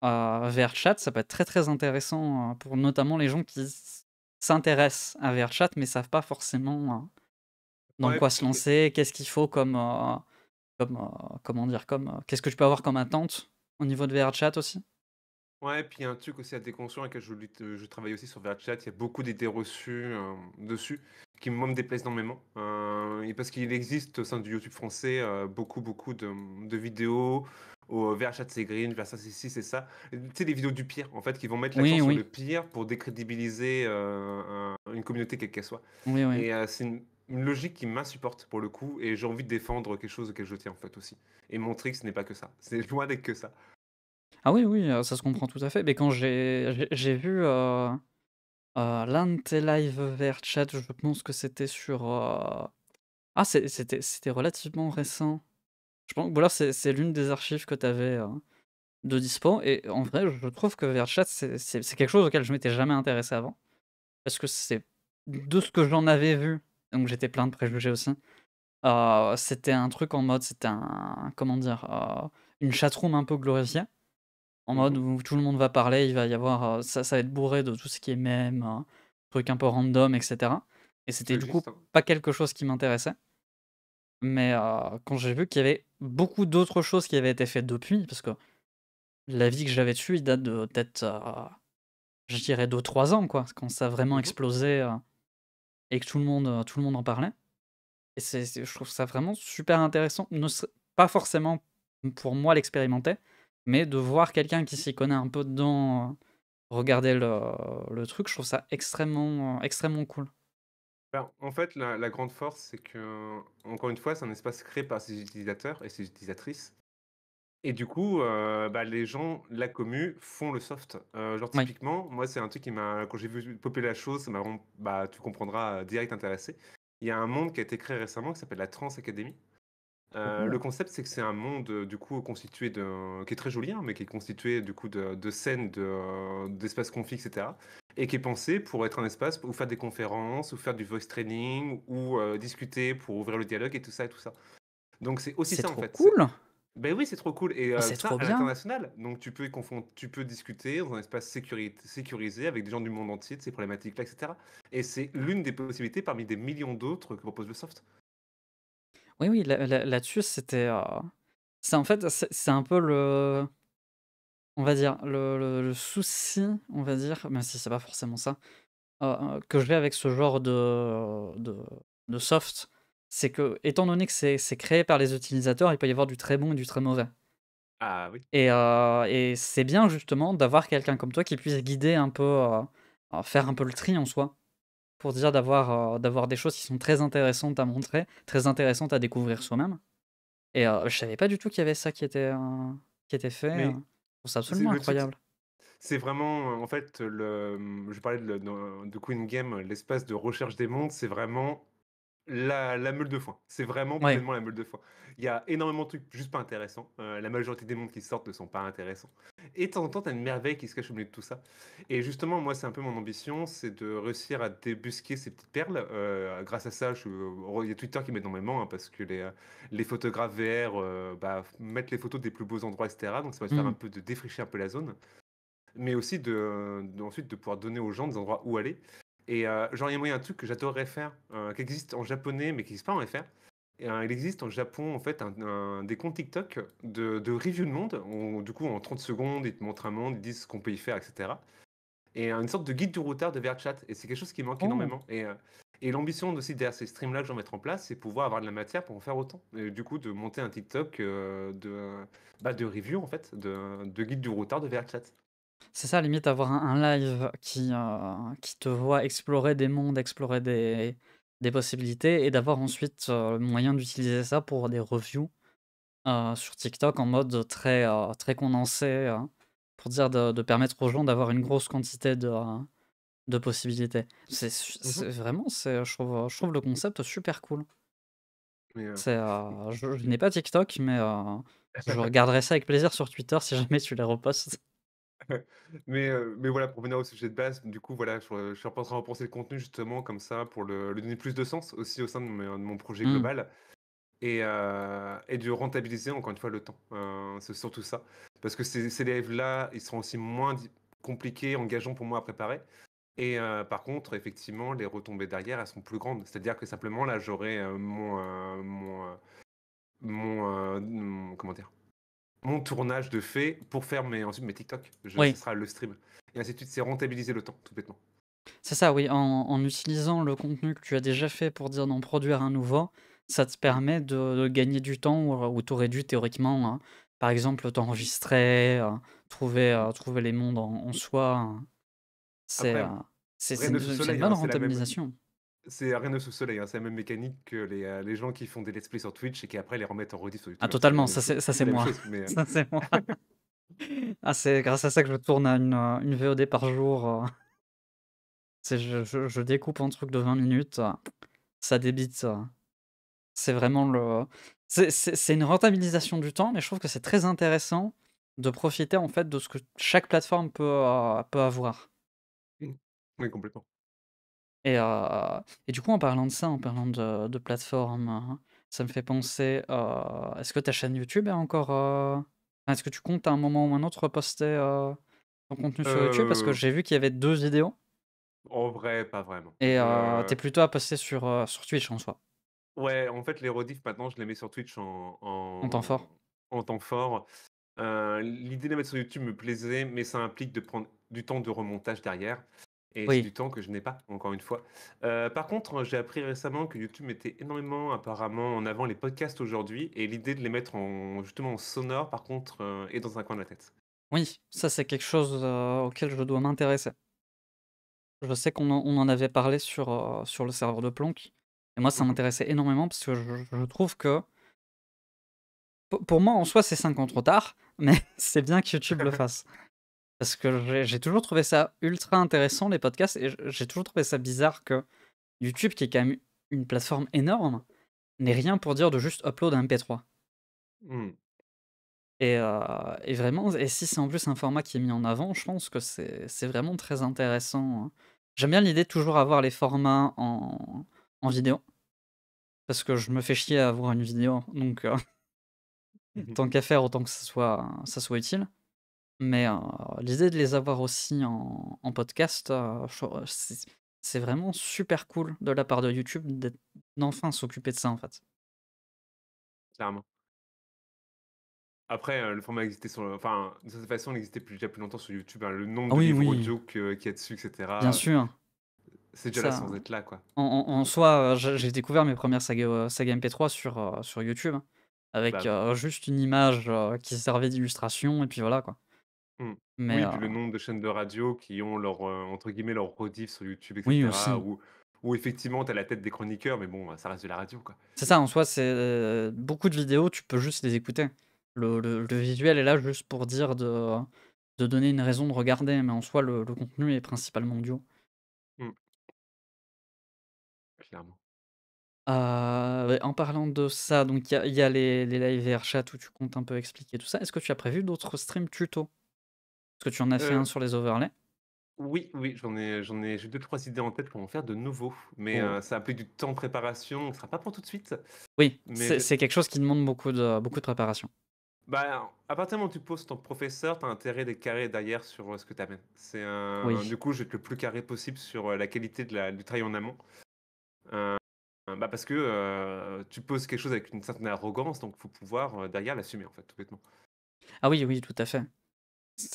VRChat, ça peut être très, très intéressant, pour notamment les gens qui s'intéressent à VRChat, mais savent pas forcément, dans ouais, quoi se puis lancer, qu'est-ce qu'il faut comment dire? Qu'est-ce que je peux avoir comme attente au niveau de VRChat aussi? ouais, puis il y a un truc aussi à déconstruire et que je travaille aussi sur VRChat. Il y a beaucoup d'idées reçues, dessus, qui moi me déplaisent énormément, et parce qu'il existe au sein du YouTube français, beaucoup, beaucoup de vidéos où, VRChat c'est green, VRChat c'est ci, c'est ça. Tu sais, des vidéos du pire, en fait, qui vont mettre l'accent Oui, sur oui. le pire pour décrédibiliser, une communauté quelle qu'elle soit Oui, oui. et c'est une logique qui m'insupporte pour le coup et j'ai envie de défendre quelque chose auquel je tiens, en fait, aussi et montrer que ce n'est pas que ça. C'est loin d'être que ça. Ah oui, oui, ça se comprend tout à fait. Mais quand j'ai vu, l'un de tes lives VRChat, je pense que c'était sur, c'était relativement récent. Je pense ou alors c'est l'une des archives que tu avais, de dispo et en vrai, je trouve que VRChat, c'est quelque chose auquel je m'étais jamais intéressé avant. Parce que c'est de ce que j'en avais vu, donc j'étais plein de préjugés aussi, c'était un truc en mode c'était un comment dire? Une chatroom un peu glorifiée. En mode Mmh. où tout le monde va parler, il va y avoir, ça va être bourré de tout ce qui est mème, trucs un peu random et cetera et c'était Ça du coup existe, hein. pas quelque chose qui m'intéressait. Mais, quand j'ai vu qu'il y avait beaucoup d'autres choses qui avaient été faites depuis, parce que l'avis que j'avais dessus, il date de peut-être, je dirais 2 3 ans quoi, quand ça a vraiment Mmh. explosé, et que tout le monde en parlait et je trouve ça vraiment super intéressant, ne ser pas forcément pour moi l'expérimenter, mais de voir quelqu'un qui s'y connaît un peu dedans, regarder le truc, je trouve ça extrêmement, extrêmement cool. Ben, en fait, la grande force, c'est que, encore une fois, c'est un espace créé par ses utilisateurs et ses utilisatrices Et du coup, bah, les gens, la commu, font le soft. Genre Oui. typiquement, moi, c'est un truc qui m'a quand j'ai vu popper la chose, ça m'a vraiment, bah, tu comprendras, direct intéressé. Il y a un monde qui a été créé récemment qui s'appelle la Trans Academy. Trop Le cool. concept, c'est que c'est un monde, du coup, constitué qui est très joli, hein, mais qui est constitué, du coup, de scènes, d'espaces config, et cetera, et qui est pensé pour être un espace où faire des conférences, ou faire du voice training, ou discuter pour ouvrir le dialogue et tout ça et tout ça. Donc c'est aussi C'est ça, en trop fait. cool. Ben oui, c'est trop cool et Ah, c'est ça trop à bien. l'international. Donc tu peux discuter dans un espace sécurisé avec des gens du monde entier de ces problématiques-là, et cetera, et c'est l'une des possibilités parmi des millions d'autres que propose le soft. Oui, oui, là-dessus, c'est en fait, c'est un peu on va dire, le souci, on va dire, même si c'est pas forcément ça, que j'ai avec ce genre de soft, c'est que, étant donné que c'est créé par les utilisateurs, il peut y avoir du très bon et du très mauvais. Ah oui. Et c'est bien justement d'avoir quelqu'un comme toi qui puisse guider un peu, faire un peu le tri en soi, pour dire d'avoir des choses qui sont très intéressantes à montrer, très intéressantes à découvrir soi-même. Je savais pas du tout qu'il y avait ça qui était fait, Mais je trouve ça c'est absolument le truc, incroyable. c'est vraiment, en fait, je parlais de Queen Game, l'espace de recherche des mondes, c'est vraiment la meule de foin. C'est vraiment Ouais, pleinement la meule de foin. Il y a énormément de trucs juste pas intéressants. La majorité des mondes qui sortent ne sont pas intéressants. Et de temps en temps, tu as une merveille qui se cache au milieu de tout ça. Et justement, moi, c'est un peu mon ambition, c'est de réussir à débusquer ces petites perles. Grâce à ça, il y a Twitter qui m'aide énormément, hein, parce que les photographes VR bah, mettent les photos des plus beaux endroits, etc. Donc ça va te faire un mmh, peu de défricher un peu la zone, mais aussi ensuite de pouvoir donner aux gens des endroits où aller. Et genre, il y a un truc que j'adorerais faire, qui existe en japonais, mais qui n'existe pas en FR. Et, il existe en Japon, en fait, des comptes TikTok de review de monde. Du coup, en 30 secondes, ils te montrent un monde, ils disent ce qu'on peut y faire, etc. Et une sorte de guide du routard de VRChat. Et c'est quelque chose qui manque oh, énormément. Et l'ambition aussi derrière ces streams-là que je vais mettre en place, c'est pouvoir avoir de la matière pour en faire autant. Et du coup, de monter un TikTok de review, en fait, de guide du routard de VRChat. c'est ça limite avoir un live qui te voit explorer des mondes, explorer des possibilités et d'avoir ensuite, moyen d'utiliser ça pour des reviews, sur TikTok en mode très condensé, pour dire de permettre aux gens d'avoir une grosse quantité de possibilités. C'est vraiment je trouve le concept super cool. Mais, Je n'ai pas TikTok, mais je regarderai ça avec plaisir sur Twitter si jamais tu les repostes. mais voilà, pour revenir au sujet de base, du coup, voilà, je suis en train de repenser le contenu justement comme ça pour le donner plus de sens aussi au sein de mon projet Mmh. global et de rentabiliser encore une fois le temps. C'est surtout ça. Parce que ces lives-là, ils seront aussi moins compliqués, engageants pour moi à préparer. Et par contre, effectivement, les retombées derrière, elles seront plus grandes. C'est-à-dire que simplement, là, j'aurai comment dire, mon tournage de fait pour faire ensuite mes TikTok. Ce Oui, sera le stream. Et ainsi de suite, c'est rentabiliser le temps, tout bêtement. c'est ça, oui, en utilisant le contenu que tu as déjà fait pour dire d'en produire un nouveau, ça te Mm. permet de gagner du temps où tu aurais dû théoriquement, par exemple, t'enregistrer, Mm. trouver les mondes en soi, c'est, Après, rien ne sous c'est une soleil, bonne hein, rentabilisation. c'est rien ne sous soleil, hein, c'est la même mécanique que les gens qui font des let's play sur Twitch et qui après les remettent en rediff sur Ah YouTube, hein. C'est la totalement, même chose. ça c'est C'est la même moi. chose, mais Ça c'est moi. Ah, c'est grâce à ça que je tourne à une VOD par jour, c'est je découpe un truc de 20 minutes, ça débite, c'est vraiment c'est une rentabilisation du temps, mais je trouve que c'est très intéressant de profiter, en fait, de ce que chaque plateforme peut avoir mmh. Oui, complètement. et du coup, en parlant de ça, en parlant de plateformes, ça me fait penser, est-ce que ta chaîne YouTube est encore, enfin, est-ce que tu comptes à un moment ou un autre poster, ton contenu sur YouTube? Parce que Heu, j'ai vu qu'il y avait 2 vidéos En vrai, pas vraiment. et tu plutôt à poster sur Twitch en soi, Ouais, en fait, les rediffs maintenant, je les mets sur Twitch en temps fort? en temps fort. L'idée de les mettre sur YouTube me plaisait, mais ça implique de prendre du temps de remontage derrière et c'est Oui. du temps que je n'ai pas, encore une fois. Par contre, j'ai appris récemment que YouTube mettait énormément apparemment en avant les podcasts aujourd'hui et l'idée de les mettre justement en sonore, par contre, est dans un coin de la tête. Oui, ça c'est quelque chose, auquel je dois m'intéresser. Je sais on en avait parlé sur le serveur de Plonk et moi ça Mmh. m'intéressait énormément parce que je trouve que Pour moi, en soi, c'est 5 ans trop tard, mais c'est bien que YouTube le fasse. Parce que j'ai toujours trouvé ça ultra intéressant, les podcasts, et j'ai toujours trouvé ça bizarre que YouTube, qui est quand même une plateforme énorme, n'ait rien pour dire de juste upload un MP3. Mmh, Et vraiment, et si c'est en plus un format qui est mis en avant, je pense que c'est vraiment très intéressant, hein. J'aime bien l'idée de toujours avoir les formats en vidéo, parce que je me fais chier à avoir une vidéo, donc mmh. tant qu'à faire, autant que ça soit utile. Mais l'idée de les avoir aussi en podcast, c'est vraiment super cool de la part de YouTube d'enfin s'occuper de ça, en fait. Clairement. Après, le format existait enfin, de cette façon, il existait déjà plus longtemps sur YouTube, hein. Le nombre Ah de oui, livres oui, audio qu'il y a dessus et bien cetera, sûr, c'est déjà là ça sans être là, quoi. en soi, j'ai découvert mes premières sagas MP3 sur YouTube, hein, avec, Bah, oui. juste une image, qui servait d'illustration et puis voilà, quoi. Mmh. Mais Oui, puis le nombre de chaînes de radio qui ont leur, entre guillemets, «leur rediff» sur YouTube et oui cetera, aussi. où effectivement tu as la tête des chroniqueurs, mais bon, ça reste de la radio, quoi. C'est ça, en soi, c'est, beaucoup de vidéos, tu peux juste les écouter. Le visuel est là juste pour dire de donner une raison de regarder, mais en soi, le contenu est principalement audio. Mmh, clairement. Ouais, en parlant de ça, donc il y a les live VRChat où tu comptes un peu expliquer tout ça. Est-ce que tu as prévu d'autres streams tuto? Parce que tu en as fait un Heu, sur les overlays. oui, oui, j'ai deux trois idées en tête pour en faire de nouveaux, mais Oh. ça a pris du temps de préparation, donc ce sera pas pour tout de suite, Oui, mais c'est je c'est quelque chose qui demande beaucoup de préparation. bah, à partir du moment où tu poses ton professeur, tu as intérêt d'être carré derrière sur, ce que tu amènes. Oui. Du coup, je vais être le plus carré possible sur, la qualité du travail en amont. Heu, bah, parce que, tu poses quelque chose avec une certaine arrogance, donc faut pouvoir, derrière l'assumer, en fait, tout bêtement. Ah oui, oui, tout à fait.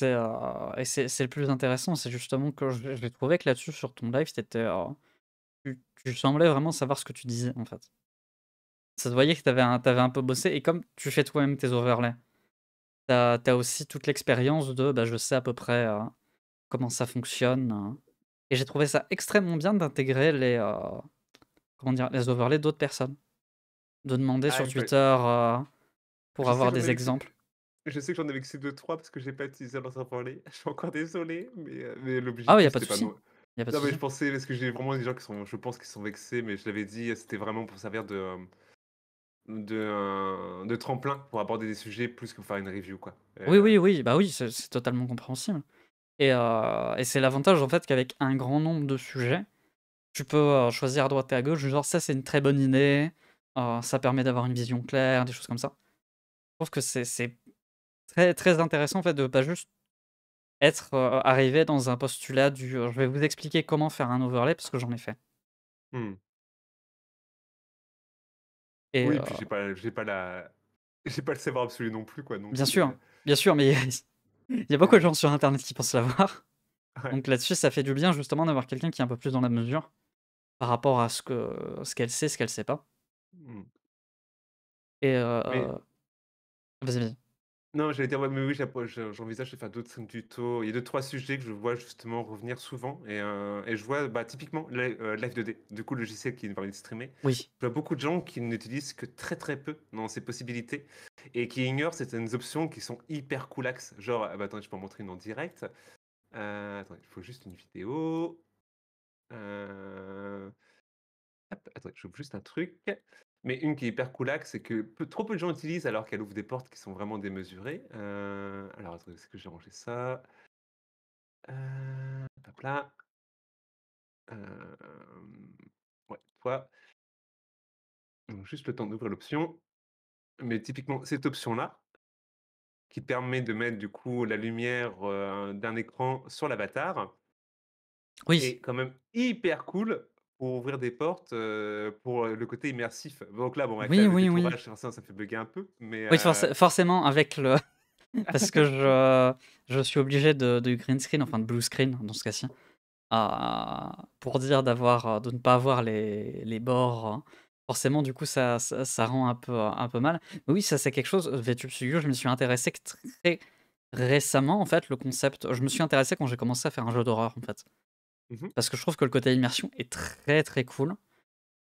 Et c'est le plus intéressant, c'est justement que j'ai trouvé que là-dessus, sur ton live, tu semblais vraiment savoir ce que tu disais, en fait. Ça se voyait que tu avais un peu bossé, et comme tu fais toi-même tes overlays, tu as aussi toute l'expérience de, bah, je sais à peu près, comment ça fonctionne, et j'ai trouvé ça extrêmement bien d'intégrer comment dire? Les overlays d'autres personnes. De demander Ah, sur il fa Twitter, pour je sais avoir que j'en ai des vexé exemples. je sais que j'en ai vexé 2-3 parce que j'ai pas utilisé leurs informés. Je suis encore désolé, mais Ah oui, il y a l'objectif, pas de c'était pas souci, non il y a pas de non, mais souci. je pensais parce que j'ai vraiment des gens qui sont je pense qui sont vexés, mais je l'avais dit, c'était vraiment pour servir de tremplin pour aborder des sujets plus que pour faire une review, quoi. Oui, oui, oui, bah oui, c'est totalement compréhensible, et c'est l'avantage, en fait, qu'avec un grand nombre de sujets, tu peux, choisir à droite et à gauche, genre: «Ça, c'est une très bonne idée, ça permet d'avoir une vision claire», des choses comme ça. Je trouve que c'est très, très intéressant, en fait, de pas juste être, arrivé dans un postulat «Je vais vous expliquer comment faire un overlay parce que j'en ai fait», Mmh. et Oui, puis j'ai pas le savoir absolu non plus, quoi, donc bien sûr, bien sûr, mais il y a beaucoup de gens sur internet qui pensent l'avoir. ouais. Donc là-dessus, ça fait du bien justement d'avoir quelqu'un qui est un peu plus dans la mesure par rapport à ce qu'elle sait, ce qu'elle sait pas. Mmh. Et Mais vas-y, vas-y. non, j'allais dire, ouais, mais oui, j'envisage de faire d'autres streams tuto. Il y a deux trois sujets que je vois justement revenir souvent et je vois, bah, typiquement Live 2D, du coup, le logiciel qui nous permet de streamer. Oui. Je vois beaucoup de gens qui n'utilisent que très, très peu dans ces possibilités et qui ignorent certaines options qui sont hyper coolax. Genre, ah bah, attendez, je peux en montrer une en direct. Attendez, il faut juste une vidéo. Heu, hop, attendez, j'ouvre juste un truc. Mais une qui est hyper coolax, c'est que trop peu de gens utilisent alors qu'elle ouvre des portes qui sont vraiment démesurées. Alors attendez, est-ce que j'ai rangé ça? Hop là. Ouais, toi, donc juste le temps d'ouvrir l'option. Mais typiquement, cette option-là, qui permet de mettre du coup la lumière, d'un écran sur l'avatar, Oui. est quand même hyper cool pour ouvrir des portes, pour, le côté immersif. Donc là, bon, avec Oui, le oui, oui. détourage, forcément, ça fait bugger un peu, mais Oui, forcément avec le parce que je suis obligé de green screen, enfin de blue screen dans ce cas-ci, pour dire de ne pas avoir les bords, forcément du coup ça rend un peu mal. Mais oui, ça c'est quelque chose, VTube Studio, je me suis intéressé que très récemment en fait, le concept je me suis intéressé quand j'ai commencé à faire un jeu d'horreur en fait. mmh Parce que je trouve que le côté immersion est très, très cool,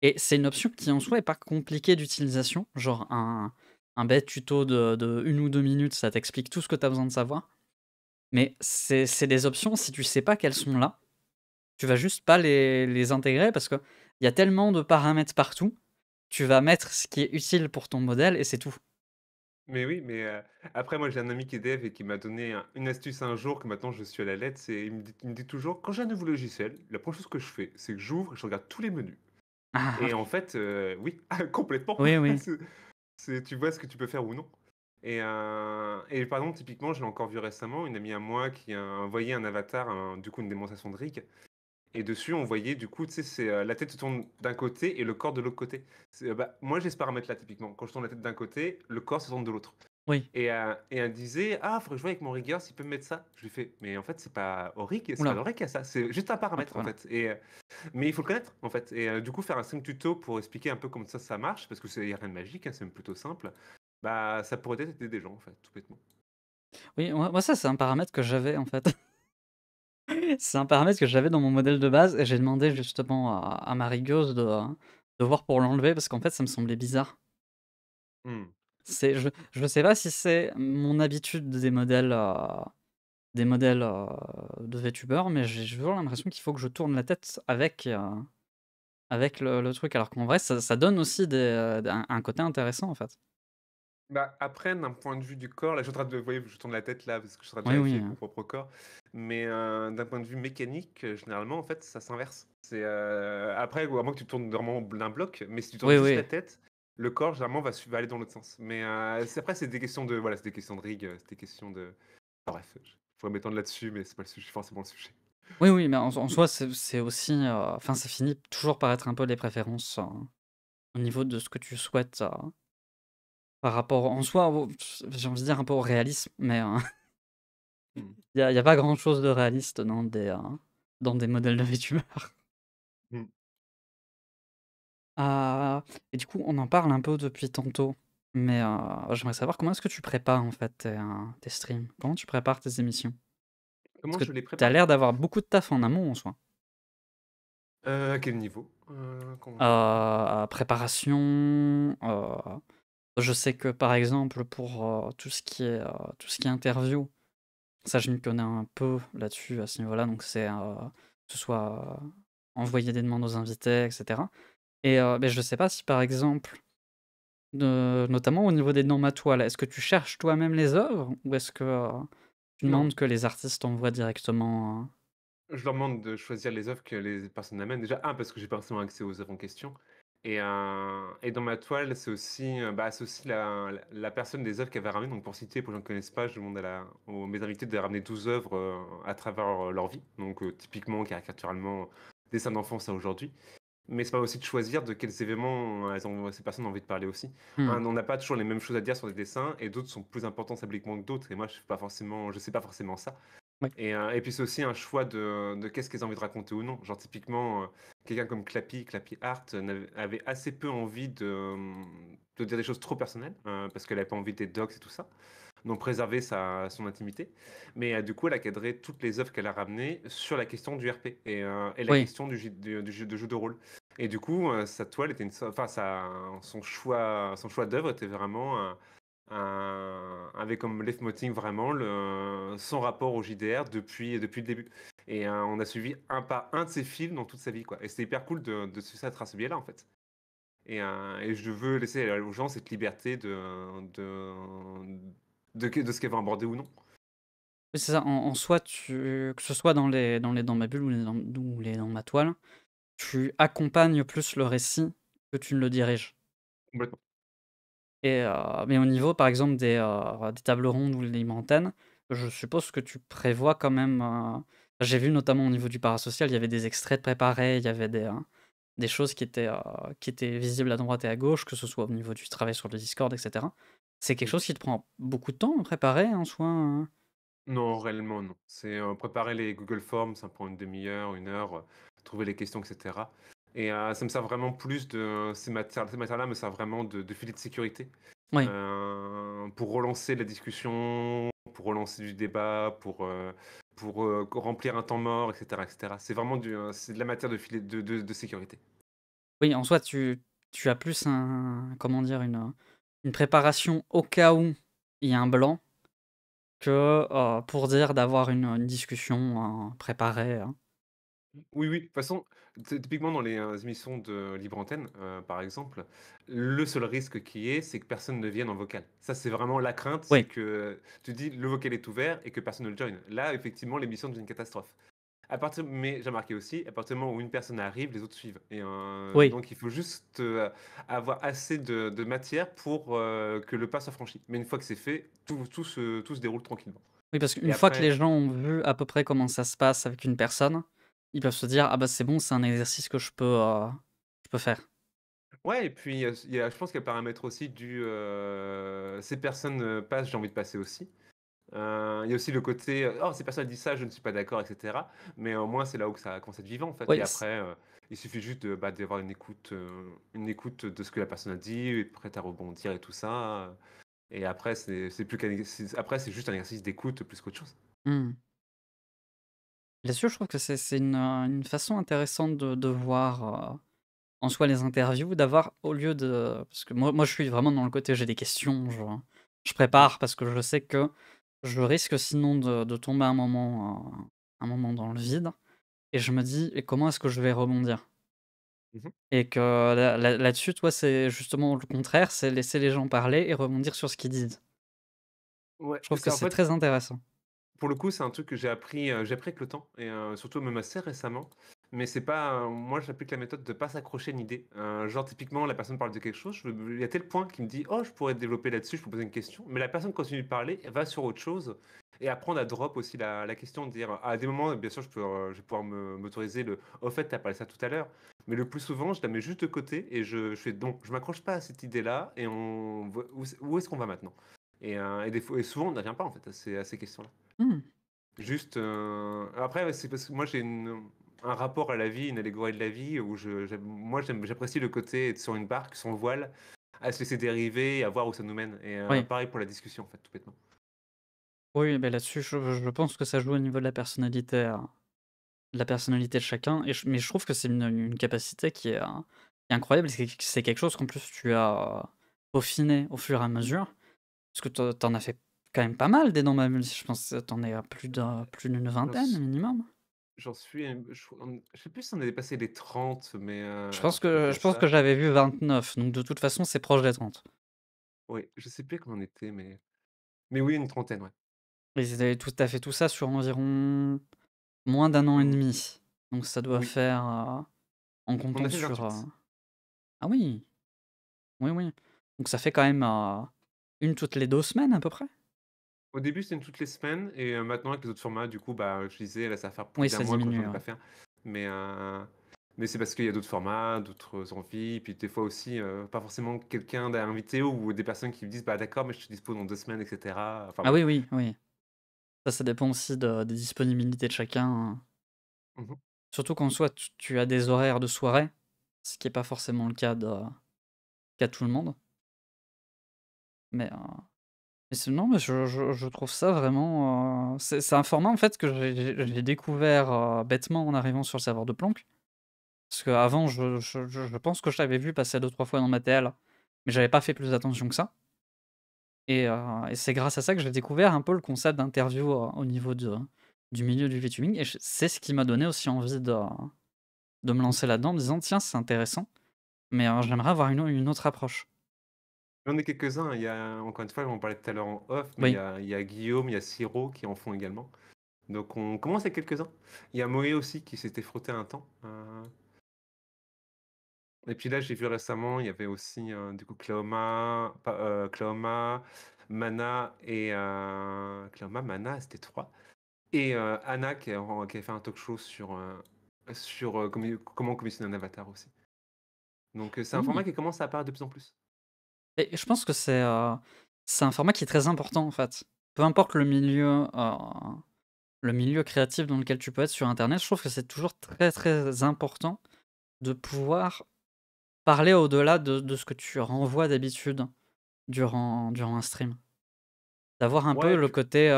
et c'est une option qui en soi est pas compliquée d'utilisation. Genre un bête tuto de 1 ou 2 minutes, ça t'explique tout ce que tu as besoin de savoir. Mais c'est des options, si tu sais pas qu'elles sont là, tu vas juste pas les intégrer parce qu'il y a tellement de paramètres partout, tu vas mettre ce qui est utile pour ton modèle et c'est tout. Mais oui, mais après moi j'ai un ami qui est dev et qui m'a donné une astuce un jour que maintenant je suis à la lettre, c'est il me dit toujours: «Quand j'ai un nouveau logiciel, la première chose que je fais, c'est que j'ouvre et je regarde tous les menus» et en fait, oui, complètement. Oui, oui. Tu vois ce que tu peux faire ou non et par exemple, typiquement, je l'ai encore vu récemment, une amie à moi qui a envoyé un avatar, du coup une démonstration de rig et dessus on voyait du coup, tu sais, c'est, la tête se tourne d'un côté et le corps de l'autre côté. Bah, moi j'ai ce paramètre-là typiquement. Quand je tourne la tête d'un côté, le corps se tourne de l'autre. Oui. Et elle disait: «Ah, faudrait que je voie avec mon rigueur s'il peut me mettre ça». Je lui fais: «Mais en fait, c'est pas au rig, c'est pas Oula. dans le rig qu'il y a ça, c'est juste un Hop, paramètre en voilà. fait» mais il faut le connaître en fait du coup faire un stream tuto pour expliquer un peu comment ça marche parce que c'est y a rien de magique, hein, c'est même plutôt simple. Bah, ça pourrait peut-être aider des gens en fait, tout bêtement. Oui, moi ça, c'est un paramètre que j'avais, en fait. C'est un paramètre que j'avais dans mon modèle de base et j'ai demandé justement à ma rigueuse de voir pour l'enlever parce qu'en fait, ça me semblait bizarre. Mmh. Je sais pas si c'est mon habitude des modèles, de VTubers, mais j'ai toujours l'impression qu'il faut que je tourne la tête avec le truc, alors qu'en vrai, ça donne aussi un côté intéressant, en fait. Bah, après d'un point de vue du corps, là, je suis en train de vous voyez, je tourne la tête là parce que je suis en train de Oui, vérifier oui, avec mon propre corps, mais d'un point de vue mécanique, généralement en fait ça s'inverse. Après ou à moins que tu tournes vraiment d'un bloc, mais si tu tournes oui, juste la oui. tête, le corps généralement va aller dans l'autre sens. Mais c'est des questions de voilà, c'est des questions de rig, c'est des questions de enfin bref, je pourrais m'étendre là-dessus, mais c'est pas le sujet forcément le sujet. Oui, oui, mais en soi, c'est aussi, enfin, ça finit toujours par être un peu les préférences, au niveau de ce que tu souhaites, par rapport en soi au j'ai envie de dire un peu au réalisme, mais, Mmh. il y a pas grand chose de réaliste dans des modèles de VTubers. Mmh. Ah et du coup, on en parle un peu depuis tantôt, mais, j'aimerais savoir comment est-ce que tu prépares, en fait, tes streams? Comment tu prépares tes émissions? Comment Parce je que les tu as prépare? l'air d'avoir beaucoup de taf en amont, en soi. À quel niveau? Comment je les prépare? Préparation, je sais que, par exemple, pour, tout ce qui est interview, ça, je m'y connais un peu là-dessus, à ce niveau-là, donc c'est, que ce soit, envoyer des demandes aux invités et cetera et beh, je sais pas si, par exemple, notamment au niveau des normes à toile, est-ce que tu cherches toi-même les œuvres ou est-ce que, tu Non. demandes que les artistes envoient directement, Je leur demande de choisir les œuvres que les personnes amènent. Déjà, parce que j'ai pas forcément accès aux œuvres en question et dans ma toile, c'est aussi la personne des œuvres qu'elle va ramener. Donc pour citer, pour les gens qui ne connaissent pas, je demande aux mes invités de ramener 12 œuvres, à travers, leur vie. Donc typiquement, caricaturalement, dessin d'enfance à aujourd'hui. Mais c'est pas aussi de choisir de quels événements, ces personnes ont envie de parler aussi. mmh, On n'a pas toujours les mêmes choses à dire sur des dessins et d'autres sont plus importants symboliquement que d'autres et moi je sais pas forcément ça. ouais, Et puis c'est aussi un choix de qu'est-ce qu'ils ont envie de raconter ou non. Genre typiquement, quelqu'un comme Clappy Art avait assez peu envie de dire des choses trop personnelles, parce qu'elle avait pas envie des docs et tout ça, donc préserver son intimité. Mais du coup, elle a cadré toutes les œuvres qu'elle a ramenées sur la question du RP et la oui, question du jeu de rôle. Et du coup, sa toile était son choix d'œuvre était vraiment avec comme leitmotiv vraiment son rapport au JDR depuis le début. Et on a suivi un par un de ses films dans toute sa vie, quoi. Et c'était hyper cool de suivre ça à travers ce biais-là, en fait. Et je veux laisser aux gens cette liberté de ce qu'elles vont aborder ou non. oui, c'est ça. En soi, que ce soit dans ma bulle ou dans ma toile, tu accompagnes plus le récit que tu ne le diriges Complètement. et mais au niveau, par exemple, des tables rondes ou des antennes, je suppose que tu prévois quand même, j'ai vu notamment au niveau du parasocial, il y avait des extraits de préparés, il y avait des choses qui étaient visibles à droite et à gauche, que ce soit au niveau du travail sur le Discord et cetera. C'est quelque Mm. chose qui te prend beaucoup de temps à préparer en soi, Non, réellement, non. C'est préparer les Google Forms, ça prend une demi-heure, une heure, trouver les questions, etc. Et ça me sert vraiment plus ces matières-là me servent vraiment de filet de sécurité. Oui, Pour relancer la discussion, pour relancer du débat, pour remplir un temps mort, et cetera, et cetera. C'est de la matière de filet de sécurité. oui, en soi, tu as plus un comment dire? une préparation au cas où il y a un blanc que, pour dire d'avoir une discussion, préparée, hein. Oui, oui, de toute façon, typiquement dans les, émissions de libre antenne, par exemple, le seul risque qui est, c'est que personne ne vienne en vocal. Ça, c'est vraiment la crainte, c'est Oui, que tu dis: «Le vocal est ouvert» et que personne ne le join. Là, effectivement, l'émission devient une catastrophe. Mais j'ai remarqué aussi, à partir du moment où une personne arrive, les autres suivent et oui. donc il faut juste, avoir assez de matière pour, que le pas soit franchi. Mais une fois que c'est fait, tout se déroule tranquillement Oui, parce et qu'une fois que les après gens ont vu à peu près comment ça se passe avec une personne, ils peuvent se dire: «Ah bah, c'est bon, c'est un exercice que je peux faire». ouais et puis il y a je pense qu'il y a le paramètre aussi ces personnes, passent, j'ai envie de passer aussi. Il y a aussi le côté, «Oh ces personnes disent ça, je ne suis pas d'accord» et cetera. Mais au moins c'est là où que ça commence à être vivant en fait et Oui, c après, il suffit juste d'avoir une écoute de ce que la personne a dit et prête à rebondir et tout ça, et après c'est plus qu'un exercice après c'est juste un exercice d'écoute plus qu'autre chose. mmh. Là-dessus, je trouve que c'est une façon intéressante de voir, en soi les interviews, d'avoir au lieu de parce que moi je suis vraiment dans le côté j'ai des questions, je Mmh. prépare parce que je sais que je risque sinon de tomber un moment dans le vide et je me dis: «Et comment est-ce que je vais rebondir?» Mmh. Et que là-dessus, toi, c'est justement le contraire, c'est laisser les gens parler et rebondir sur ce qu'ils disent. Ouais, Je trouve que c'est en c'est fait, très intéressant. pour le coup, c'est un truc que j'ai appris avec le temps et surtout même assez récemment. Mais c'est pas, moi j'applique la méthode de pas s'accrocher à une idée. Genre typiquement la personne parle de quelque chose, il y a tel point qui me dit: «Oh je pourrais développer là-dessus, je peux poser une question». Mais la personne continue de parler, elle va sur autre chose et apprendre à drop aussi la question, de dire à des moments bien sûr je vais pouvoir m'autoriser le: «Au fait, tu as parlé de ça tout à l'heure». Mais le plus souvent, je la mets juste de côté et je fais: «Donc je m'accroche pas à cette idée-là et on voit où est-ce qu'on va maintenant?» Et des fois et souvent on n'arrive pas en fait à ces questions-là. Mmh. Juste, après, ouais, c'est parce que moi j'ai un rapport à la vie, une allégorie de la vie où j'apprécie le côté être sur une barque, sans voile, à se laisser dériver et à voir où ça nous mène et Oui. pareil pour la discussion, en fait, tout bêtement. Oui, beh, là-dessus, je pense que ça joue au niveau de la personnalité de chacun et mais je trouve que c'est une capacité qui est incroyable et c'est quelque chose qu'en plus tu as, peaufiné au fur et à mesure. Parce que tu en as fait quand même pas mal des dents Mamie, je pense, tu en es à plus d'une J'en vingtaine s minimum? j'en suis à une je sais plus si on avait dépassé les 30 mais Je attends, pense je peux que dire je pense que ça. j'avais vu 29, donc de toute façon, c'est proche des 30. Oui, je sais plus combien on était, mais oui, une trentaine, ouais. Et c'est tout tu fait tout ça sur environ moins d'un an et Mmh, demi. Donc ça doit oui, faire, en on comptant a fait sur, 28. ah oui! Oui, oui. Donc ça fait quand même, 1 toutes les 2 semaines à peu près? Au début, c'était une toutes les semaines et maintenant avec les autres formats, du coup, bah, je disais, là, ça va faire plus Oui, d'un ça mois que j'en diminue, ai ouais. pas fait mais c'est parce qu'il y a d'autres formats, d'autres envies, puis des fois aussi, pas forcément quelqu'un d'invité ou des personnes qui me disent: «Bah, d'accord, mais je suis dispo dans 2 semaines» et cetera. Enfin Ah bon. oui, oui, oui. Ça dépend aussi des disponibilités de chacun, hein. Mmh mh. Surtout qu'en soi, tu as des horaires de soirée, ce qui est pas forcément le cas de tout le monde. Mais, mais sinon, mais je trouve ça vraiment, c'est un format en fait que j'ai découvert, bêtement en arrivant sur le serveur de Planck. Parce qu'avant je pense que je l'avais vu passer deux trois fois dans ma TL, mais j'avais pas fait plus attention que ça et c'est grâce à ça que j'ai découvert un peu le concept d'interview, au niveau du milieu du VTubing et c'est ce qui m'a donné aussi envie de me lancer là-dedans en me disant: «Tiens, c'est intéressant, mais j'aimerais avoir une autre approche». J'en ai quelques-uns, il y a encore une fois, on en parlait tout à l'heure en off, mais il y Oui. a il y a Guillaume, il y a Siro qui en font également. Donc on commence avec quelques-uns. Il y a Moé aussi qui s'était frotté un temps, et puis là, j'ai vu récemment, il y avait aussi, du coup Cléoma, Mana et Cléoma, Mana, c'était 3 et Anna qui a fait un talk show sur comment commissionner un avatar aussi. Donc c'est un format Oui qui commence à apparaître de plus en plus. et je pense que c'est un format qui est très important, en fait. Peu importe le milieu créatif dans lequel tu peux être sur internet, je trouve que c'est toujours très, très important de pouvoir parler au-delà de ce que tu renvoies d'habitude durant un stream. D'avoir un peu Ouais, le puis côté,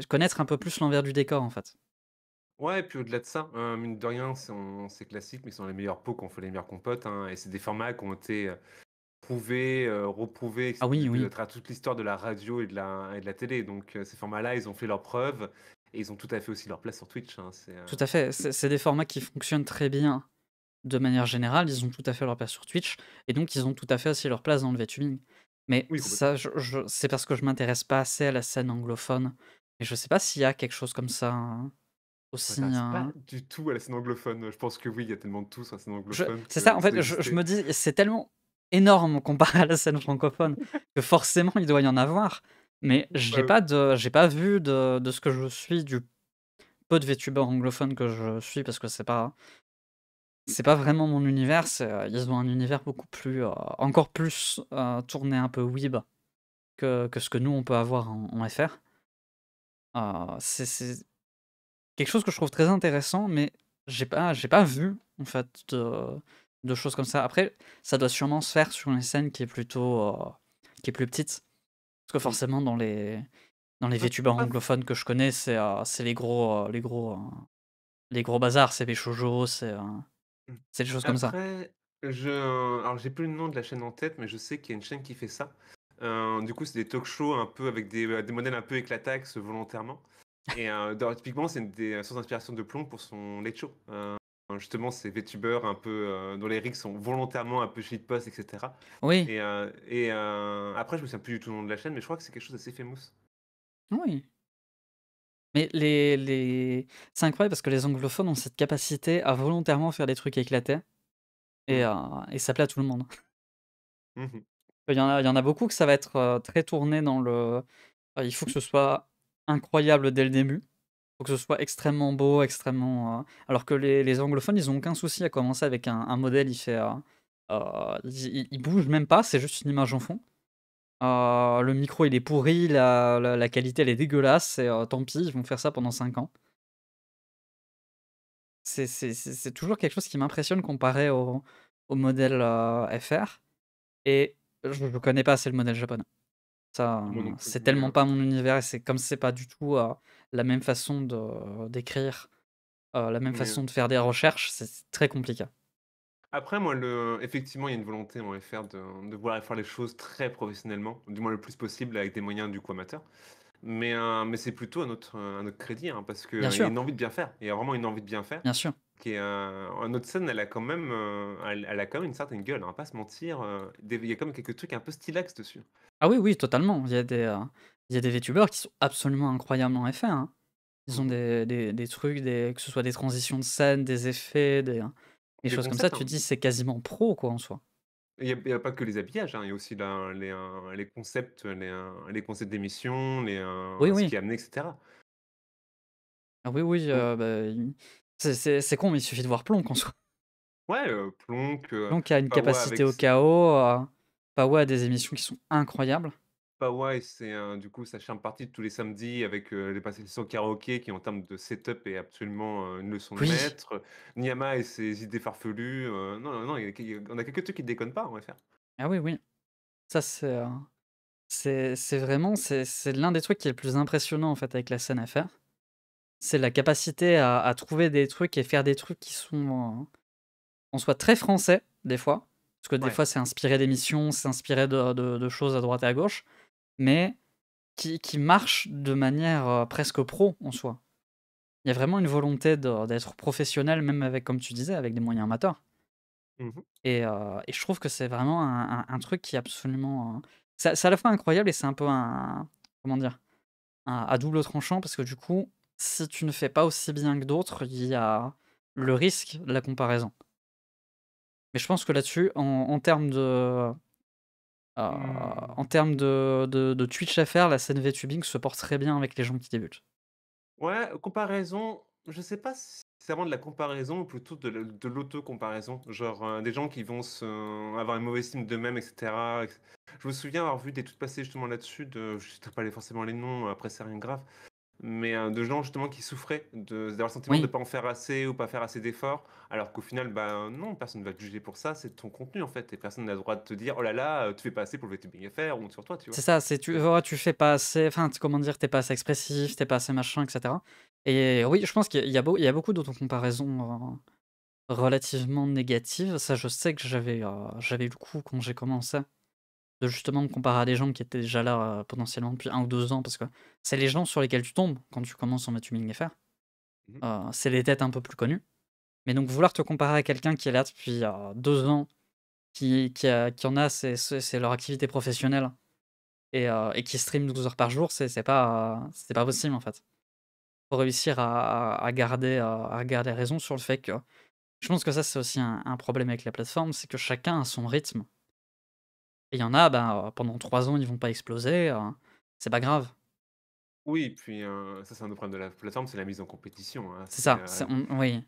connaître un peu plus l'envers du décor, en fait. ouais, et puis au-delà de ça, mine de rien, c'est classique, mais ce sont les meilleurs pots qu'on fait les meilleurs compotes, hein, et c'est des formats qui ont été, prouver, reprouver Ah oui, de oui, à travers toute l'histoire de la radio et de la télé. Donc, ces formats-là, ils ont fait leurs preuves et ils ont tout à fait aussi leur place sur Twitch, hein. tout à fait. C'est des formats qui fonctionnent très bien de manière générale. Ils ont tout à fait leur place sur Twitch et donc ils ont tout à fait aussi leur place dans le VTubing. Mais Oui, complètement. ça, c'est parce que je m'intéresse pas assez à la scène anglophone et je sais pas s'il y a quelque chose comme ça, Je aussi, m'intéresse pas du tout à la scène anglophone. Je pense que oui, il y a tellement de tout sur la scène anglophone c'est ça, que en ça doit fait, je exister. me dis: «C'est tellement énorme comparé à la scène francophone que forcément il doit y en avoir». Mais Ouais, j'ai pas vu de ce que je suis, du peu de VTubers anglophones que je suis, parce que c'est pas vraiment mon univers. Ils ont un univers beaucoup plus, encore plus, tourné un peu weeb que ce que nous on peut avoir en FR. C'est quelque chose que je trouve très intéressant, mais j'ai pas vu, en fait, de choses comme ça. Après, ça doit sûrement se faire sur une scène qui est plutôt, qui est plus petite. Parce que mmh. forcément dans les Pas VTubers pas f anglophones que je connais, c'est les gros bazars, c'est les shoujo, mmh. c'est des choses comme ça. Après, alors j'ai plus le nom de la chaîne en tête, mais je sais qu'il y a une chaîne qui fait ça. Du coup, c'est des talk shows un peu avec des modèles un peu éclataxes volontairement et dans typiquement, c'est une des sources d'inspiration de Plomb pour son late show. Justement, c'est VTubers un peu, dont les rigs sont volontairement un peu shitpost et cetera Oui, et après je me souviens plus du tout le nom de la chaîne, mais je crois que c'est quelque chose d'assez famous. oui. Mais c'est incroyable parce que les anglophones ont cette capacité à volontairement faire des trucs éclatés et Mmh. ça plaît à tout le monde. Mmh mh. Il y en a beaucoup que ça va être, très tourné dans le, il faut que ce soit incroyable dès le début. Faut que ce soit extrêmement beau, extrêmement, alors que les anglophones, ils ont aucun souci à commencer avec un modèle, il bouge même pas, c'est juste une image en fond. Le micro, il est pourri, la qualité, elle est dégueulasse et tant pis, ils vont faire ça pendant 5 ans. C'est toujours quelque chose qui m'impressionne comparé au modèle, FR, et je connais pas assez le modèle japonais. Ça, Moi non plus, c'est tellement mais pas mon univers et c'est comme c'est pas du tout, la même façon d'écrire, la même mais façon de faire des recherches, c'est très compliqué. après moi effectivement, il y a une volonté en FR de vouloir faire les choses très professionnellement, du moins le plus possible avec des moyens du coup amateurs. Mais c'est plutôt à notre crédit, hein, parce qu'il Bien y a sûr, une envie de bien faire. Il y a vraiment une envie de bien faire bien sûr. qui est, notre scène, elle a quand même, elle a quand même une certaine gueule, on va pas se mentir, il y a quand même quelques trucs un peu stylax dessus. Ah oui, oui, totalement. Il y a des VTubers qui sont absolument incroyablement en effet, hein. Ils ont Mmh. des trucs, que ce soit des transitions de scène, des effets, des Des choses comme ça, concepts, tu hein. te dis: «C'est quasiment pro, quoi, en soi». Il y a pas que les habillages, hein, il y a aussi les concepts, les concepts d'émissions, Oui, ce oui. qui est amené et cetera. Ah oui, oui, Donc bah, c'est con, mais il suffit de voir Plonk en soi. ouais, Plonk, Plonk a une Pawa capacité avec au chaos, Power a des émissions qui sont incroyables. Pawa et c'est, du coup, sa charme partie de tous les samedis avec, les passations karaoké qui, en termes de setup, est absolument, une leçon de Oui! maître. Niyama et ses idées farfelues, non, non, non, on a quelques trucs qui déconnent pas en FR. Ah oui, oui. Ça, c'est vraiment c'est l'un des trucs qui est le plus impressionnant, en fait, avec la scène FR. C'est la capacité à trouver des trucs et faire des trucs qui sont, en soi très français, des fois. Parce que des Ouais. fois, c'est inspiré d'émissions, c'est inspiré de choses à droite et à gauche, mais qui marchent de manière, presque pro, en soi. Il y a vraiment une volonté d'être professionnel, même avec, comme tu disais, avec des moyens amateurs. Mmh. Et je trouve que c'est vraiment un truc qui est absolument, c'est à la fois incroyable et c'est un peu un, comment dire? Un à double tranchant, parce que du coup, si tu ne fais pas aussi bien que d'autres, il y a le risque de la comparaison. Mais je pense que là-dessus, en termes Mmh. en termes de Twitch FR, la scène VTubing se porte très bien avec les gens qui débutent. Ouais, comparaison, je sais pas si c'est vraiment de la comparaison ou plutôt de l'auto-comparaison. Genre, des gens qui vont avoir une mauvaise estime d'eux-mêmes et cetera. Je me souviens avoir vu des tweets passer justement là-dessus de je citerai pas forcément les noms, après c'est rien de grave. Mais, de gens justement qui souffraient d'avoir le sentiment de Oui, pas en faire assez ou pas faire assez d'efforts, alors qu'au final, bah, non, personne ne va te juger pour ça, c'est ton contenu en fait et personne n'a le droit de te dire: «Oh là là, tu fais pas assez pour le VTubing FR, honte sur toi», tu vois? c'est ça, c'est tu C'est voilà, tu fais pas assez, enfin, comment dire? Tu pas assez expressif, tu pas assez machin et cetera, et oui, je pense qu'il y a beaucoup d'autocomparaisons, relativement négatives. Ça, je sais que j'avais eu le coup quand j'ai commencé. de justement me comparer à des gens qui étaient déjà là, potentiellement depuis 1 ou 2 ans parce que c'est les gens sur lesquels tu tombes quand tu commences en VTubing FR. Mmh. C'est les têtes un peu plus connues. Mais donc vouloir te comparer à quelqu'un qui est là depuis, 2 ans, qui en a c'est leur activité professionnelle et qui stream 12 heures par jour, c'est pas possible, en fait. Faut réussir à garder raison sur le fait que je pense que ça, c'est aussi un problème avec la plateforme, c'est que chacun a son rythme et il y en a, ben, pendant 3 ans, ils vont pas exploser, c'est pas grave. Oui, puis, ça, c'est un autre problème de la plateforme, c'est la mise en compétition, hein. C'est ça, oui.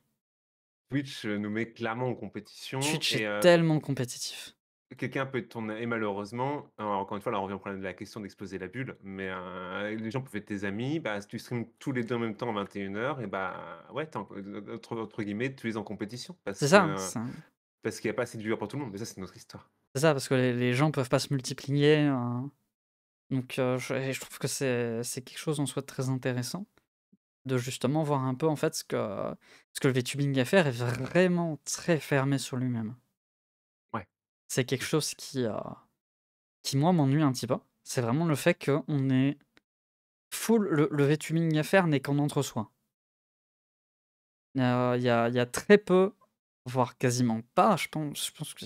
Twitch, nous met clairement en compétition Twitch et est tellement compétitif. quelqu'un peut être ton et malheureusement, encore une fois, là, on revient au problème de la question d'exploser la bulle, mais les gens peuvent être tes amis, bah, si tu streams tous les 2 en même temps à 21h et bah, ouais, tu entre guillemets, «tu es en compétition» C'est ça, c'est parce qu'il y a pas assez de viewers pour tout le monde, mais ça, c'est une autre histoire. c'est ça parce que les gens peuvent pas se multiplier, donc je trouve que c'est quelque chose en soi de très intéressant, de justement voir un peu, en fait, ce que le VTubing FR est vraiment très fermé sur lui-même. Ouais, C'est quelque c'est sûr. chose qui moi m'ennuie un petit peu. C'est vraiment le fait qu'on est full le VTubing FR n'est qu'en entre-soi. Il y a très peu, voire quasiment pas, je pense que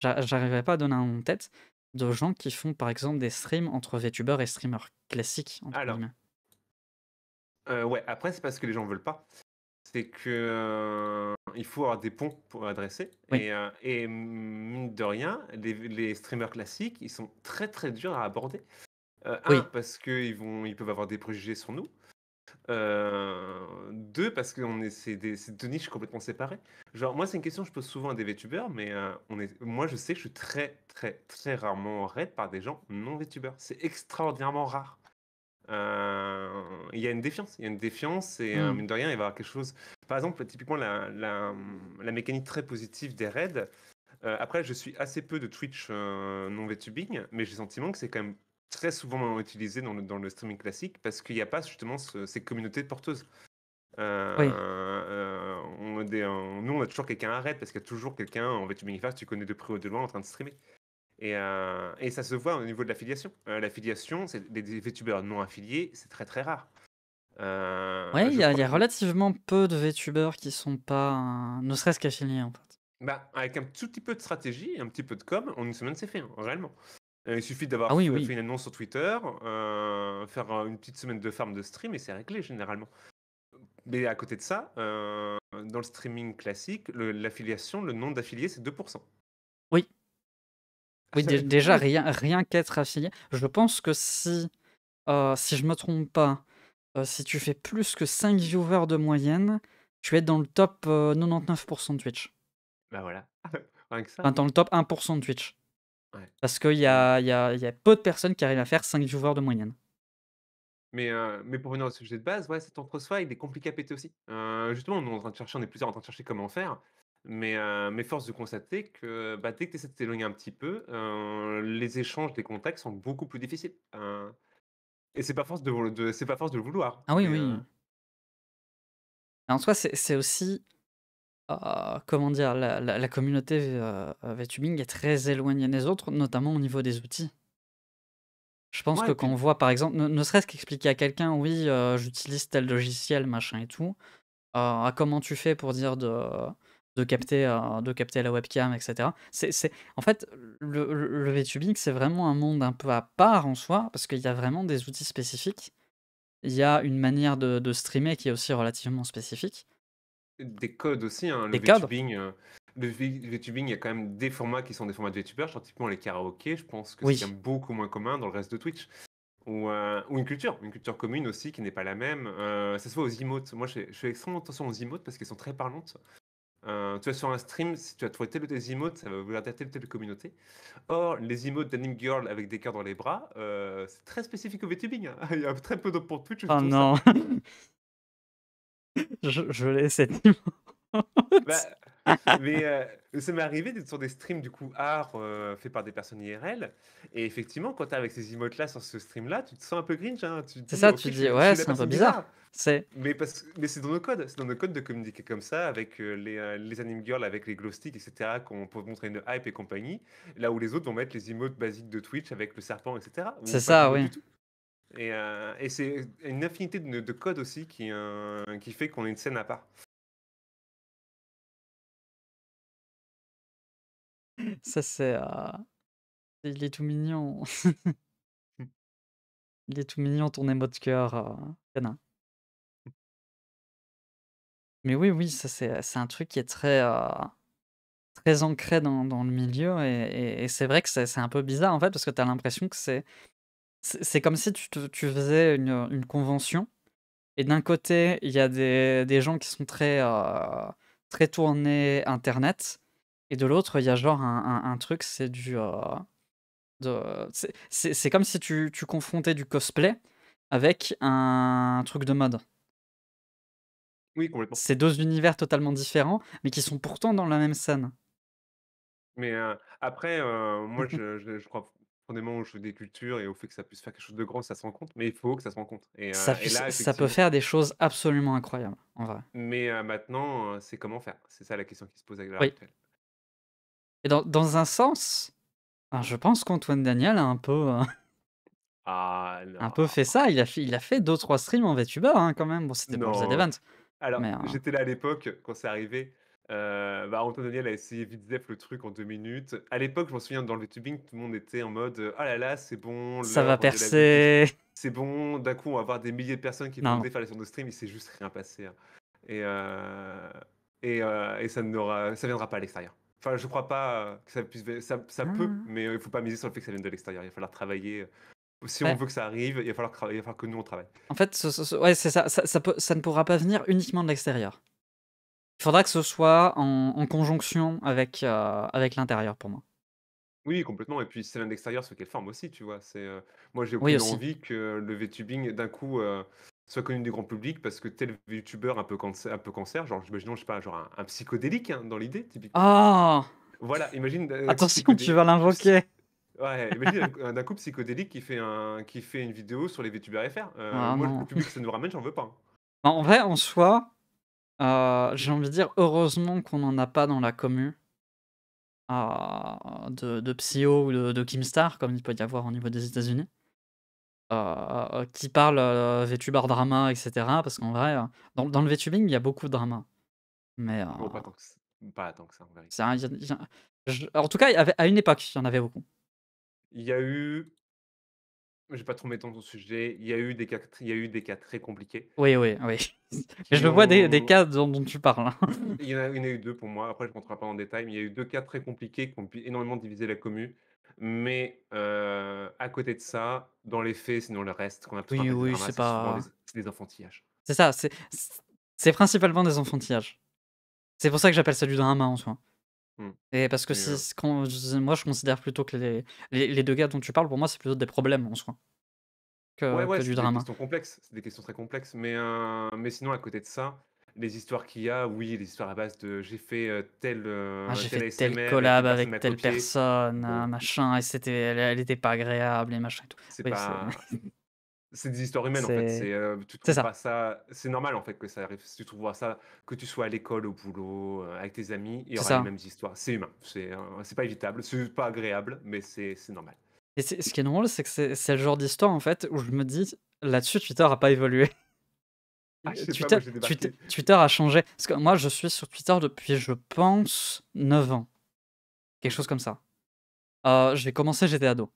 j'arriverai pas à donner un nom de tête, de gens qui font par exemple des streams entre VTubers et «streamers classiques» entre Alors, guillemets. ouais, après, c'est parce que les gens veulent pas. C'est que, il faut avoir des ponts pour adresser Oui, et mine de rien, les streamers classiques, ils sont très, très durs à aborder. 1 oui, parce ils peuvent avoir des préjugés sur nous. 2 parce qu'on est c'est 2 niches complètement séparées. Genre moi, c'est une question que je pose souvent à des VTubers, mais moi, je sais que je suis très, très, très rarement raid par des gens non VTubers. C'est extraordinairement rare. Il y a une défiance et mmh, mine de rien, il va y avoir quelque chose par exemple, typiquement la mécanique très positive des raids, après je suis assez peu de Twitch, non VTubing, mais j'ai le sentiment que c'est quand même très souvent utilisé dans le streaming classique parce qu'il y a pas justement ces communautés porteuses. oui, Nous, on a toujours quelqu'un à raid parce qu'il y a toujours quelqu'un en VTubing FR que tu connais de près ou de loin en train de streamer. Et ça se voit au niveau de l'affiliation. L'affiliation, c'est des VTubers non affiliés, c'est très très rare. ouais, il Je y a il crois y a que relativement peu de VTubers qui sont pas, ne serait-ce qu'affiliés, en fait. bah, avec un tout petit peu de stratégie et un petit peu de com, en une semaine, c'est fait, hein, réellement. Il suffit Ah d'avoir oui, fait oui. une annonce sur Twitter, faire une petite semaine de farm de stream et c'est réglé généralement. Mais à côté de ça, dans le streaming classique, l'affiliation, le nombre d'affiliés, c'est 2%. Oui, oui, déjà rien qu'être affilié, je pense que si je me trompe pas, si tu fais plus que 5 viewers de moyenne, tu es dans le top, 99 de Twitch. Bah voilà, rien que ça, Enfin, hein. dans le top 1 de Twitch. Ouais. Parce qu'il y Mais a il y a il y a peu de personnes qui arrivent à faire 5 viewers de moyenne. mais pour revenir au sujet de base, ouais, cet entre-soi, il est compliqué à péter aussi. Justement, nous, on est plusieurs en train de chercher comment faire, mais force de constater que, bah, dès que tu essaies de t'éloigner un petit peu, les échanges, les contacts sont beaucoup plus difficiles. Et c'est pas force de le vouloir, Ah oui, oui. En soi, c'est aussi, comment dire? La communauté, VTubing est très éloignée des autres, notamment au niveau des outils. Je pense ouais que et quand on puis voit, par exemple, ne serait-ce qu'expliquer à quelqu'un: «Oui, j'utilise tel logiciel, machin et tout». Comment tu fais pour dire de capter la webcam et cetera? C'est en fait, le VTubing, c'est vraiment un monde un peu à part en soi, parce qu'il y a vraiment des outils spécifiques. Il y a une manière de streamer qui est aussi relativement spécifique. des codes aussi, hein, Des codes? le VTubing, il y a quand même des formats qui sont des formats de VTubers, genre typiquement les karaokés, je pense que c'est quand Oui, même beaucoup moins commun dans le reste de Twitch. Ou une culture commune aussi qui n'est pas la même. Ça se voit aux emotes. Moi, je fais extrêmement attention aux emotes parce qu'elles sont très parlantes. Tu vois, sur un stream, si tu as trouvé telle ou telle emote, ça va vouloir dire telle ou telle communauté. Or, les emotes d'anime girl avec des cœurs dans les bras, c'est très spécifique au VTubing, hein. Il y a très peu de pour Twitch oh autour de ça. non, je l'ai cette Bah, emote. Mais ça m'est arrivé d'être sur des streams du coup art, faits par des personnes IRL et effectivement quand tu es avec ces emotes-là sur ce stream-là, tu te sens un peu cringe, hein. Tu te C'est dis: ça, «OK, tu te dis: je «Ouais, suis la c'est un peu personne bizarre». bizarre». C'est Mais c'est dans nos codes de communiquer comme ça avec, les anime girls avec les glow sticks et cetera, qu'on peut montrer une hype et compagnie. Là où les autres vont mettre les emotes basiques de Twitch avec le serpent et cetera, ou c'est pas ça, d'emotes oui. du tout. Et c'est une infinité de codes aussi qui fait qu'on est une scène à part. Ça, il est tout mignon. Il est tout mignon ton émote cœur, canin. Mais oui, oui, ça c'est un truc qui est très ancré dans le milieu et c'est vrai que c'est un peu bizarre, en fait, parce que tu as l'impression que c'est comme si tu faisais une convention et d'un côté, il y a des gens qui sont très tournés internet et de l'autre, il y a genre un truc, c'est c'est comme si tu confrontais du cosplay avec un truc de mode. Oui, complètement. C'est 2 univers totalement différents, mais qui sont pourtant dans la même scène. Mais après, moi je crois profondément au jeu des cultures et au fait que ça puisse faire quelque chose de grand, ça se rencontre, mais il faut que ça se rencontre et là Ça peut effectivement faire des choses absolument incroyables, en vrai. mais maintenant, c'est comment faire? C'est ça la question qui se pose à l'heure Oui actuelle. et dans un sens, je pense qu'Antoine Daniel a Ah un peu non, fait ça. Il a fait 2-3 streams en VTuber, hein, quand même. Bon, c'était pour le non. Z-Event, Alors, mais j'étais là à l'époque quand c'est arrivé, bah, Antoine Daniel a essayé vite zef le truc en 2 minutes. À l'époque, je m'en souviens dans le VTubing, tout le monde était en mode, «Ah là là, c'est bon, ça va l'œuvre de la VT, percer. c'est bon, d'un coup, on va avoir des milliers de personnes qui vont Non, non. déferler sur nos streams». Il s'est juste rien passé, hein et et ça viendra pas à l'extérieur. Enfin, je crois pas, que ça puisse ça peut, Ah, mais il faut pas miser sur le fait que ça vienne de l'extérieur. Il va falloir travailler, si on ouais, veut que ça arrive, il va falloir que nous on travaille. en fait, ouais, c'est ça. Ça ne pourra pas venir uniquement de l'extérieur. Il faudra que ce soit en conjonction avec l'intérieur pour moi. Oui, complètement et puis c'est vient de l'extérieur, sous quelle forme aussi, tu vois? Moi, j'ai Oui, aucune aussi. envie que le VTubing, d'un coup, soit connu du grand public parce que tel youtubeur un peu cancer, genre, imaginons, je sais pas, genre un psychodélique, hein, dans l'idée, typiquement. Oh! Voilà, imagine d'un coup Attention, tu vas l'invoquer. ouais, imagine d'un coup psychodélique qui fait une vidéo sur les VTubers FR. Ah Moi, le non. public que ça nous ramène, j'en veux pas, hein. En vrai, en soi, j'ai envie de dire heureusement qu'on en a pas dans la commu, de Psyo ou de Keemstar, comme il peut y avoir au niveau des États-Unis, qui parlent, VTuber drama et cetera. Parce qu'en vrai, dans le VTubing, il y a beaucoup de drama. Mais, Bon, pas tant que ça, en vérité. c'est un il y a en tout cas, il y avait à une époque, il y en avait beaucoup. Il y a eu Je vais pas trop m'étendre sur le sujet, il y a eu des cas très compliqués Oui, oui, oui. Mais qui je vois des ont cas dont tu parles, hein. il y en a eu 2 pour moi, après je ne rentrerai pas en détail, mais il y a eu 2 cas très compliqués qui ont pu énormément diviser la commu. Mais à côté de ça, dans les faits, sinon le reste, qu'on appelle Oui, des oui, dramas, c'est des enfantillages. c'est ça, c'est principalement des enfantillages. C'est pour ça que j'appelle ça du drama en soi. Mmh Et parce que et moi je considère plutôt que les 2 gars dont tu parles, pour moi, c'est plutôt des problèmes en soi, ouais, que ouais, du c'est des drama. questions complexes, c'est des questions très complexes, mais sinon à côté de ça, les histoires qu'il y a, oui, les histoires à base de: «J'ai fait, Ah, j'ai tel fait tel ASMR et telle collab personne avec m'a telle copié». personne, Bon, machin et elle était pas agréable et machin et tout. c'est Oui, c'est pas c'est des histoires humaines, en fait. c'est Tu c'est trouveras ça, ça c'est normal, en fait, que ça arrive. Si tu trouveras ça, que tu sois à l'école, au boulot, avec tes amis, il y c'est aura les ça. mêmes histoires. C'est humain, c'est pas évitable, c'est pas agréable, mais c'est normal. Et ce qui est drôle, c'est que c'est le genre d'histoire, en fait, où je me dis: «Là-dessus, Twitter a pas évolué». Ah, je sais pas, Twitter moi, j'ai débarqué. Twitter a changé. Parce que moi, je suis sur Twitter depuis, je pense, 9 ans, quelque Mmh. chose comme ça. J'ai commencé, j'étais ado,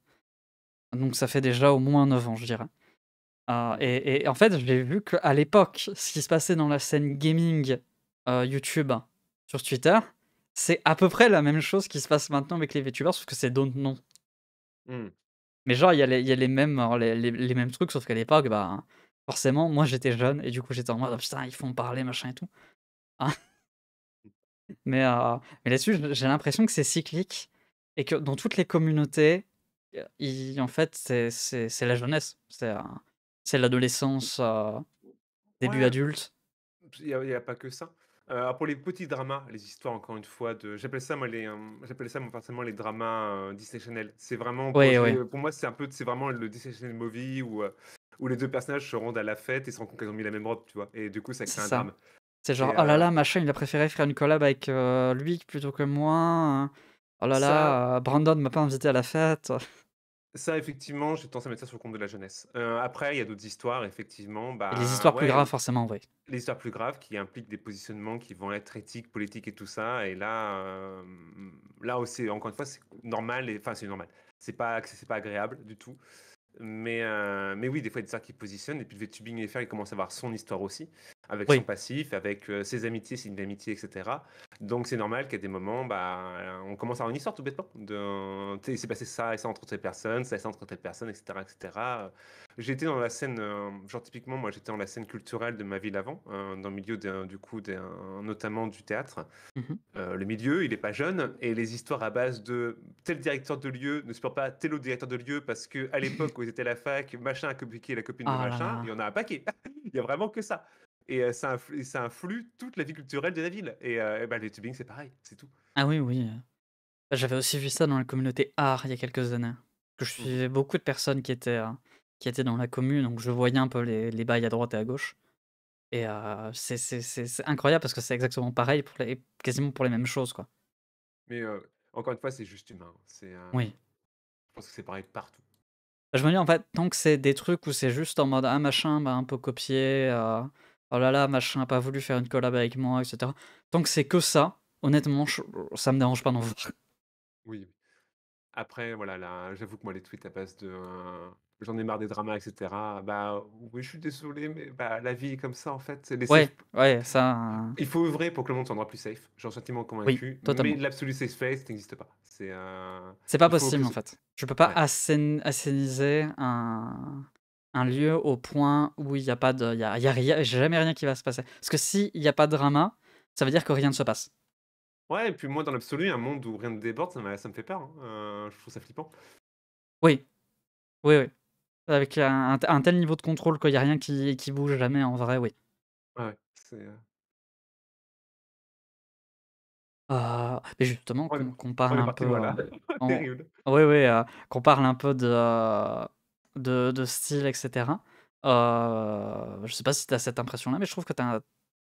donc ça fait déjà au moins 9 ans, je dirais. Mmh. Et en fait, j'ai vu qu'à l'époque, ce qui se passait dans la scène gaming, YouTube sur Twitter, c'est à peu près la même chose qui se passe maintenant avec les VTubers, sauf que c'est d'autres noms. Mmh. Mais genre, il y a les mêmes, les mêmes trucs, sauf qu'à l'époque, bah, forcément, moi, j'étais jeune et du coup, j'étais en mode: «Ah putain, ils font parler, machin et tout». Ah, mais là-dessus, j'ai l'impression que c'est cyclique et que dans toutes les communautés, en fait, c'est la jeunesse, c'est l'adolescence, début Ouais, adulte. il y a pas que ça. Pour les petits dramas, les histoires encore une fois de j'appelle ça moi personnellement les dramas, Disney Channel. C'est vraiment Oui, oui, pour moi c'est vraiment le Disney Channel movie où les 2 personnages se rendent à la fête et se rendent compte qu'ils ont mis la même robe, tu vois? Et du coup ça c'est crée un ça. drame. C'est genre: Et «Oh là là, machin, il a préféré faire une collab avec, lui plutôt que moi, oh là ça là, Brandon m'a pas invité à la fête». ça effectivement, j'ai tendance à mettre ça sur le compte de la jeunesse. Après il y a d'autres histoires effectivement, Et les bah, histoires plus ouais, graves forcément, oui. les histoires plus graves qui impliquent des positionnements qui vont être éthiques, politiques et tout ça et là aussi encore une fois c'est normal et enfin c'est normal. C'est pas agréable du tout. Mais oui, des fois, il y a des stars qui positionnent et puis le VTubing FR, il commence à avoir son histoire aussi, avec son Oui, passif, avec, ses amitiés, signes d'amitié et cetera. Donc c'est normal qu'à des moments, bah, on commence à avoir une histoire tout bêtement de tu sais, il s'est passé ça et ça entre telle personne, ça et ça entre telle personne et cetera et cetera. J'ai été dans la scène, genre typiquement, moi, j'étais dans la scène culturelle de ma ville avant, dans le milieu d'un du coup, notamment du théâtre. mmh Le milieu, il est pas jeune et les histoires à base de tel directeur de lieu ne supporte pas tel autre directeur de lieu parce que à l'époque où ils étaient à la fac, machin a copié la copine de Ah là machin, il y là. en a un paquet. Il y a vraiment que ça. Et ça influe toute la vie culturelle de la ville. Et bah, le tubing, c'est pareil, c'est tout. Ah oui, oui, j'avais aussi vu ça dans la communauté art il y a quelques années. Que je Mhm. suivais beaucoup de personnes qui étaient dans la commune, donc je voyais un peu les bails à droite et à gauche et c'est incroyable parce que c'est exactement pareil pour les quasiment pour les mêmes choses, quoi. Mais encore une fois, c'est juste humain. Oui. Je pense que c'est pareil partout. Je me dis, en fait, tant que c'est des trucs où c'est juste en mode: «Ah machin m'a un peu copié, oh là là, machin a pas voulu faire une collab avec moi» et cetera. Tant que c'est que ça, honnêtement, ça me dérange pas d'en voir. Oui, oui. Après, voilà, là, j'avoue que moi, les tweets à base de j'en ai marre des dramas, etc. Bah oui, je suis désolé, mais bah, la vie est comme ça en fait. Les Ouais, safe ouais, ça, Il faut œuvrer pour que le monde soit plus safe, j'en suis intimement oui, convaincu, mais totalement. l'absolu safe space n'existe pas. C'est pas Il faut que possible, en ce fait. Tu peux pas ouais, assainiser un lieu au point où il y a pas de il y a rien jamais rien qui va se passer. Parce que s'il y a pas de drama, ça veut dire que rien ne se passe. ouais et puis moi dans l'absolu, un monde où rien ne déborde, ça me fait peur, hein, je trouve ça flippant. Oui, oui, oui. Avec un tel niveau de contrôle qu'il y a rien qui bouge jamais en vrai, oui. Ouais, ouais, Mais justement on est qu'on parle on est un parti peu, loin là. on Terrible. oui, oui, qu'on parle un peu de style et cetera. Je sais pas si tu as cette impression-là, mais je trouve que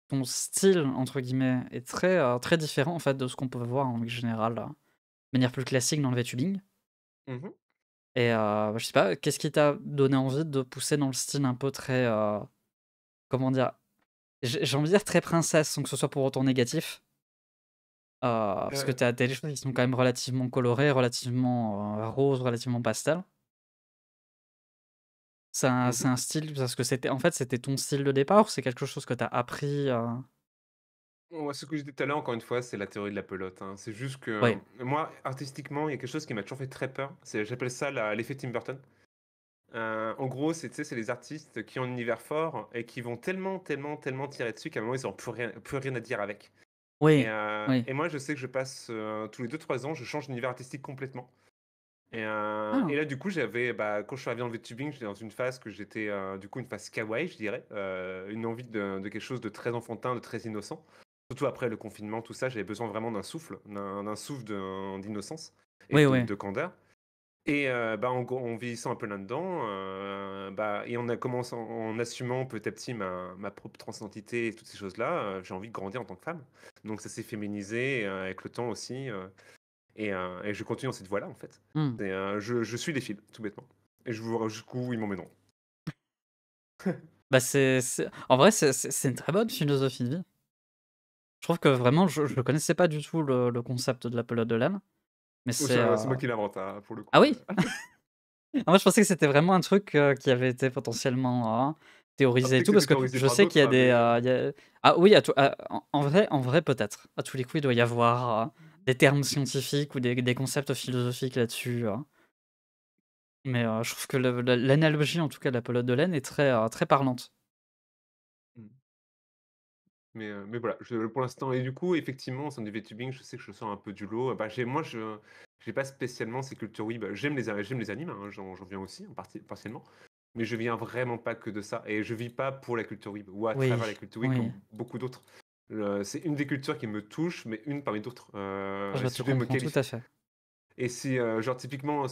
ton «style» entre guillemets est très différent en fait de ce qu'on peut voir en général, de manière plus classique dans le VTubing Mmh. et je sais pas, qu'est-ce qui t'a donné envie de pousser dans le style un peu très, comment dire? J'ai envie de dire très princesse sans que ce soit pour autant négatif. Parce que tu as des choses qui sont quand même relativement colorées, relativement, roses, relativement pastel. C'est Mmh. un style parce que c'était en fait, c'était ton style de départ ou c'est quelque chose que tu as appris, Ouais, ce que je disais tout à l'heure, encore une fois, c'est la théorie de la pelote, hein. C'est juste que Ouais, moi, artistiquement, il y a quelque chose qui m'a toujours fait très peur. J'appelle ça l'effet Tim Burton. En gros, tu sais, c'est les artistes qui ont un univers fort et qui vont tellement, tellement, tellement tirer dessus qu'à un moment, ils n'ont plus rien à dire avec. Et, oui, euh, oui. et moi, je sais que je passe tous les 2 3 ans, je change d'univers artistique complètement. Et Ah! là, du coup, quand je suis arrivé dans le VTubing, j'étais dans une phase que j'étais, du coup, une phase kawaii, je dirais. Une envie de quelque chose de très enfantin, de très innocent. Surtout après le confinement, tout ça, j'avais besoin vraiment d'un souffle, d'un souffle d'innocence et Oui, de, oui. de candeur. En gros, en vieillissant un peu là-dedans, et on a commencé en assumant petit à petit ma propre transidentité et toutes ces choses-là, j'ai envie de grandir en tant que femme. Donc ça s'est féminisé avec le temps aussi. Et je continue dans cette voie-là, en fait. Mmh. Je suis les fils, tout bêtement. Et je vois jusqu'où ils m'emmèneront. Bah, c'est en vrai, c'est une très bonne philosophie de vie. Je trouve que vraiment, je connaissais pas du tout le concept de la pelote de laine, mais Oh, c'est moi qui l'invente, hein, pour le ah coup. oui? Ah moi, je pensais que c'était vraiment un truc, qui avait été potentiellement, théorisé et Peut-être tout que parce c'était que théorisé je par sais qu'il y d'autres, a hein, des, mais il y a ah oui, à tout en vrai peut-être. À tous les coups, il doit y avoir, des termes scientifiques ou des concepts philosophiques là-dessus, mais je trouve que l'analogie, en tout cas, de la pelote de laine est très parlante. mmh. Mais voilà, pour l'instant et du coup, effectivement, au sein du VTubing, je sais que je sors un peu du lot. Bah, je j'ai pas spécialement ces cultures oui, bah, j'aime les animes, hein, j'en viens aussi en partie partiellement, mais je viens vraiment pas que de ça et je vis pas pour la culture weeb ou à Oui, travers la culture weeb oui. comme beaucoup d'autres. C'est une des cultures qui me touche, mais une parmi d'autres. Je Si te je devais me comprends tout à qualifier fait. et si, genre typiquement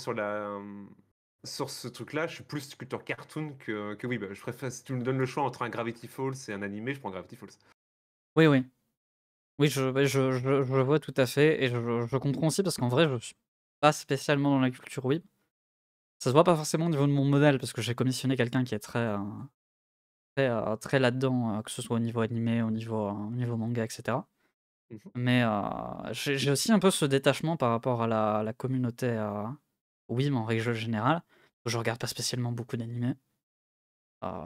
sur ce truc-là, je suis plus culture cartoon que oui, bah, je préfère si tu me donnes le choix entre un Gravity Falls et un animé, je prends Gravity Falls. Oui, oui. Oui, je vois tout à fait et je comprends aussi parce qu'en vrai, je suis pas spécialement dans la culture weeb. Ça se voit pas forcément au niveau de mon modèle parce que j'ai commissionné quelqu'un qui est très là-dedans, que ce soit au niveau animé, au niveau manga et cetera. Mmh mh. Mais, j'ai aussi un peu ce détachement par rapport à la communauté, weeb en règle générale. Je regarde pas spécialement beaucoup d'animés.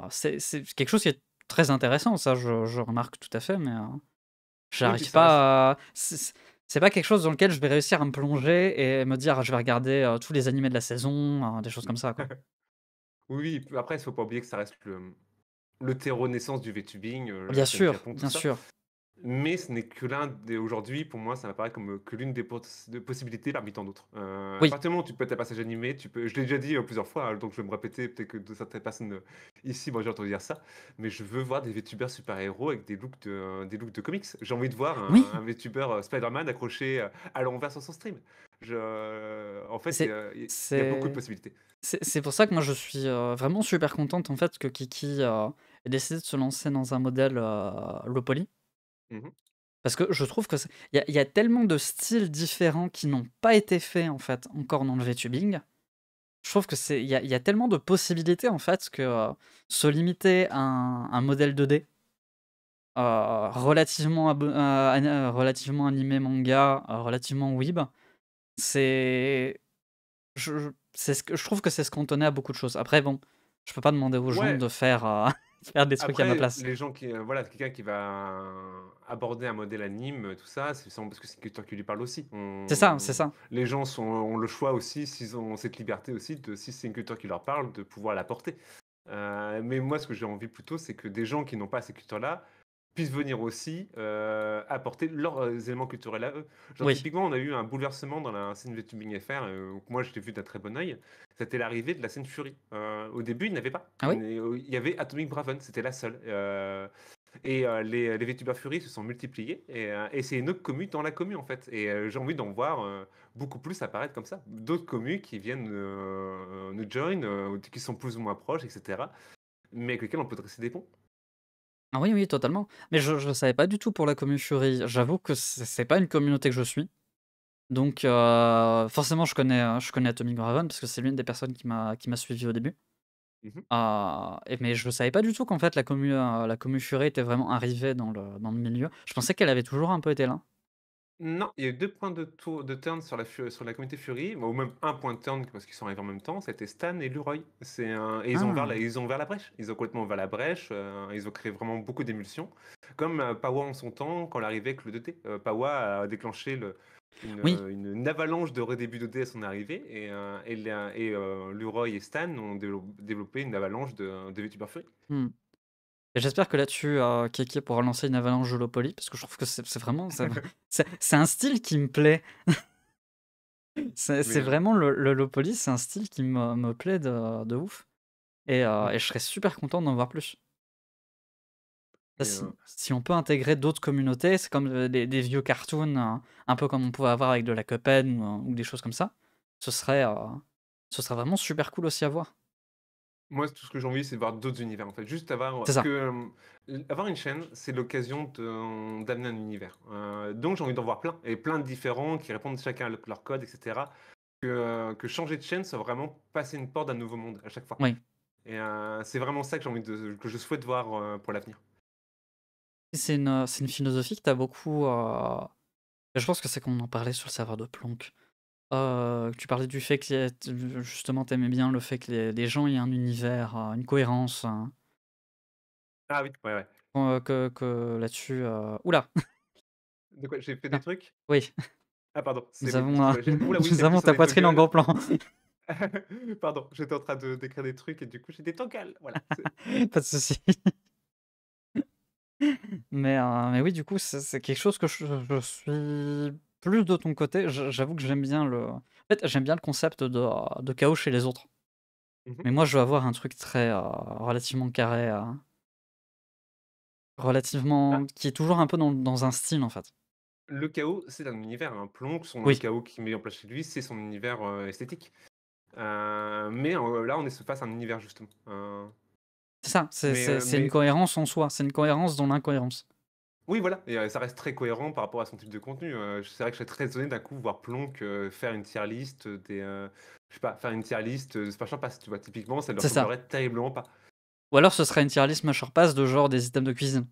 C'est quelque chose qui est très intéressant, ça je remarque tout à fait, mais, Oui, puis j'arrive ça reste pas à c'est pas quelque chose dans lequel je vais réussir à me plonger et me dire: «Ah, je vais regarder, tous les animés de la saison», des choses comme ça, quoi. oui, oui, puis après, il faut pas oublier que ça reste le terreau naissance du VTubing, la scène Japon, tout Bien ça. sûr. Mais ce n'est que l'un des aujourd'hui, pour moi, ça m'apparaît comme, que l'une des de possibilités parmi tant d'autres. À Oui, partir du moment où tu peux être un passage animé, tu peux je l'ai déjà dit, plusieurs fois, hein, donc je vais me répéter, peut-être que de certaines personnes, ici, moi, j'ai entendu dire ça, mais je veux voir des VTubers super-héros avec des looks de comics. J'ai envie de voir oui, un VTuber, Spider-Man accroché, à l'envers sur son stream. En fait, c'est il y a beaucoup de c'est possibilités. c'est pour ça que moi je suis, vraiment super contente en fait que Kiki, ait décidé de se lancer dans un modèle, low poly. Mmh mh. Parce que je trouve que c'est il y a tellement de styles différents qui n'ont pas été faits en fait encore dans le VTubing. Je trouve que il y a tellement de possibilités en fait que, se limiter à un modèle 2D, relativement animé manga, relativement weeb, c'est c'est ce que je trouve que c'est se cantonner à beaucoup de choses. Après bon, je peux pas demander aux gens Ouais. de faire, faire des trucs à ma Après, place. les gens qui, voilà, quelqu'un qui va aborder un modèle anime, tout ça, c'est sans parce que c'est une culture qui lui parle aussi. C'est ça. Les gens ont le choix aussi, s'ils ont cette liberté aussi de si c'est une culture qui leur parle, de pouvoir la porter. Mais moi, ce que j'ai envie plutôt, c'est que des gens qui n'ont pas ces cultures-là puissent venir aussi, apporter leurs, éléments culturels à eux. Genre Oui. typiquement, on a eu un bouleversement dans la scène VTubing FR, que moi, je l'ai vu d'un très bon œil. C'était l'arrivée de la scène Fury. Au début, il n'y avait pas. Ah oui? Il y avait Atomic Braven, c'était la seule. Les VTubers Fury se sont multipliés et c'est une autre commu dans la commu en fait. Et j'ai envie d'en voir beaucoup plus apparaître comme ça. D'autres commus qui viennent nous join, qui sont plus ou moins proches, etc. Mais avec lesquels on peut dresser des ponts. Ah oui, oui, totalement. Mais je savais pas du tout pour la commu Fury. J'avoue que c'est pas une communauté que je suis. Donc forcément je connais Atomic Raven parce que c'est l'une des personnes qui m'a suivi au début. Mhm. Mais je savais pas du tout qu'en fait la commu Fury était vraiment arrivée dans le milieu. Je pensais qu'elle avait toujours un peu été là. Non, il y a eu deux points de turn sur sur la communauté Fury, ou même un point de turn parce qu'ils sont arrivés en même temps, c'était Stan et Leroy. Et Ah! ils ont ouvert la brèche. Ils ont complètement ouvert la brèche, ils ont créé vraiment beaucoup d'émulsions. Comme Pawa en son temps, quand l'arrivée avec le 2D. Pawa a déclenché Oui. une avalanche de redébut 2D à son arrivée, Leroy et Stan ont développé une avalanche de VTuber Fury. Mmh. Et j'espère que là-dessus, Keke pourra lancer une avalanche de low poly parce que je trouve que c'est vraiment c'est un style qui me plaît. C'est Mais vraiment le low poly, c'est un style qui me plaît de ouf mm, et je serais super content d'en voir plus. Ça, et, si on peut intégrer d'autres communautés, c'est comme, des vieux cartoons, un peu comme on pouvait avoir avec de la Cuphead ou des choses comme ça. Ce serait, heu, ce serait vraiment super cool aussi à voir. moi, tout ce que j'ai envie, c'est de voir d'autres univers, en fait. Juste C'est ça. avoir une chaîne, c'est l'occasion d'amener un univers. Donc j'ai envie d'en voir plein et plein de différents qui répondent chacun à leur code et cetera. Que changer de chaîne soit vraiment passer une porte d'un nouveau monde à chaque fois Oui. et c'est vraiment ça que je souhaite voir, pour l'avenir. C'est une philosophie que tu as beaucoup, je pense que c'est qu'on en parlait sur le serveur de Plonk. Tu parlais du fait que justement, tu aimais bien le fait que les gens aient un univers, une cohérence, Ah oui, ouais, ouais. que là-dessus, ouh là! De quoi? J'ai fait des Tiens, trucs? oui, Ah pardon, c'est nous oui, avons, excuse-moi, j'ai ouh là, oui, nous j'ai appuyé avons sur ta des poitrine en toggles. gros plan. Pardon, j'étais en train de d'écrire des trucs et du coup j'ai des toggles, voilà, Pas de souci. Mais oui, du coup, c'est quelque chose que je suis plus de ton côté. J'avoue que j'aime bien en fait, j'aime bien le concept de chaos chez les autres. mmh. Mais moi, je veux avoir un truc très, relativement carré, relativement Ah, qui est toujours un peu dans un style, en fait. le chaos, c'est un univers, hein. Plonk, le Oui, chaos qu'il met en place chez lui, c'est son univers, esthétique. Mais là, on est face à un univers justement. c'est ça, c'est une Mais cohérence en soi, c'est une cohérence dans l'incohérence. oui, voilà, et ça reste très cohérent par rapport à son type de contenu. C'est vrai que je serais très étonné d'un coup voir Plonk, faire une tier list je sais pas, faire une tier list, de Smash Pass, tu vois? Typiquement, ça ne lui C'est ça. ressemblerait terriblement pas. Ou alors ce serait une tier list Masher Pass de genre des items de cuisine.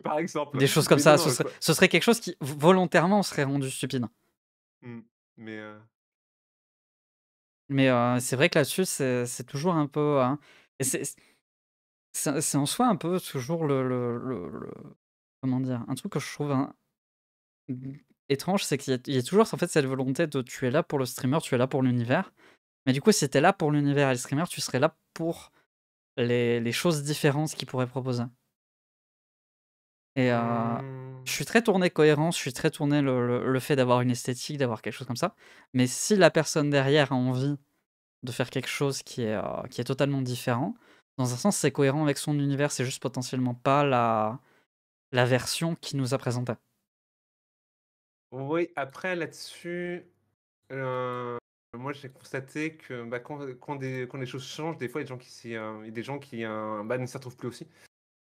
Par exemple. Des choses comme Mais non, ça, non, ce serait quelque chose qui volontairement serait rendu stupide. mmh, mais Mais c'est vrai que là-dessus, c'est toujours un peu, hein, et c'est en soi un peu toujours le comment dire? Un truc que je trouve, hein, mmh, étrange, c'est qu'il y a toujours en fait cette volonté de tu es là pour le streamer, tu es là pour l'univers. Mais du coup, si tu es là pour l'univers et le streamer, tu serais là pour les choses différentes qu'il pourrait proposer. Et je mmh, suis très tourné cohérence, je suis très tourné le fait d'avoir une esthétique, d'avoir quelque chose comme ça. Mais si la personne derrière a envie de faire quelque chose qui est totalement différent, dans un sens, c'est cohérent avec son univers, c'est juste potentiellement pas la version qu'il nous a présentée. oui, après là-dessus, heu, moi j'ai constaté que, bah, quand les choses changent, des fois, il y a des gens il y a des gens qui, bah, ne s'y retrouvent plus aussi.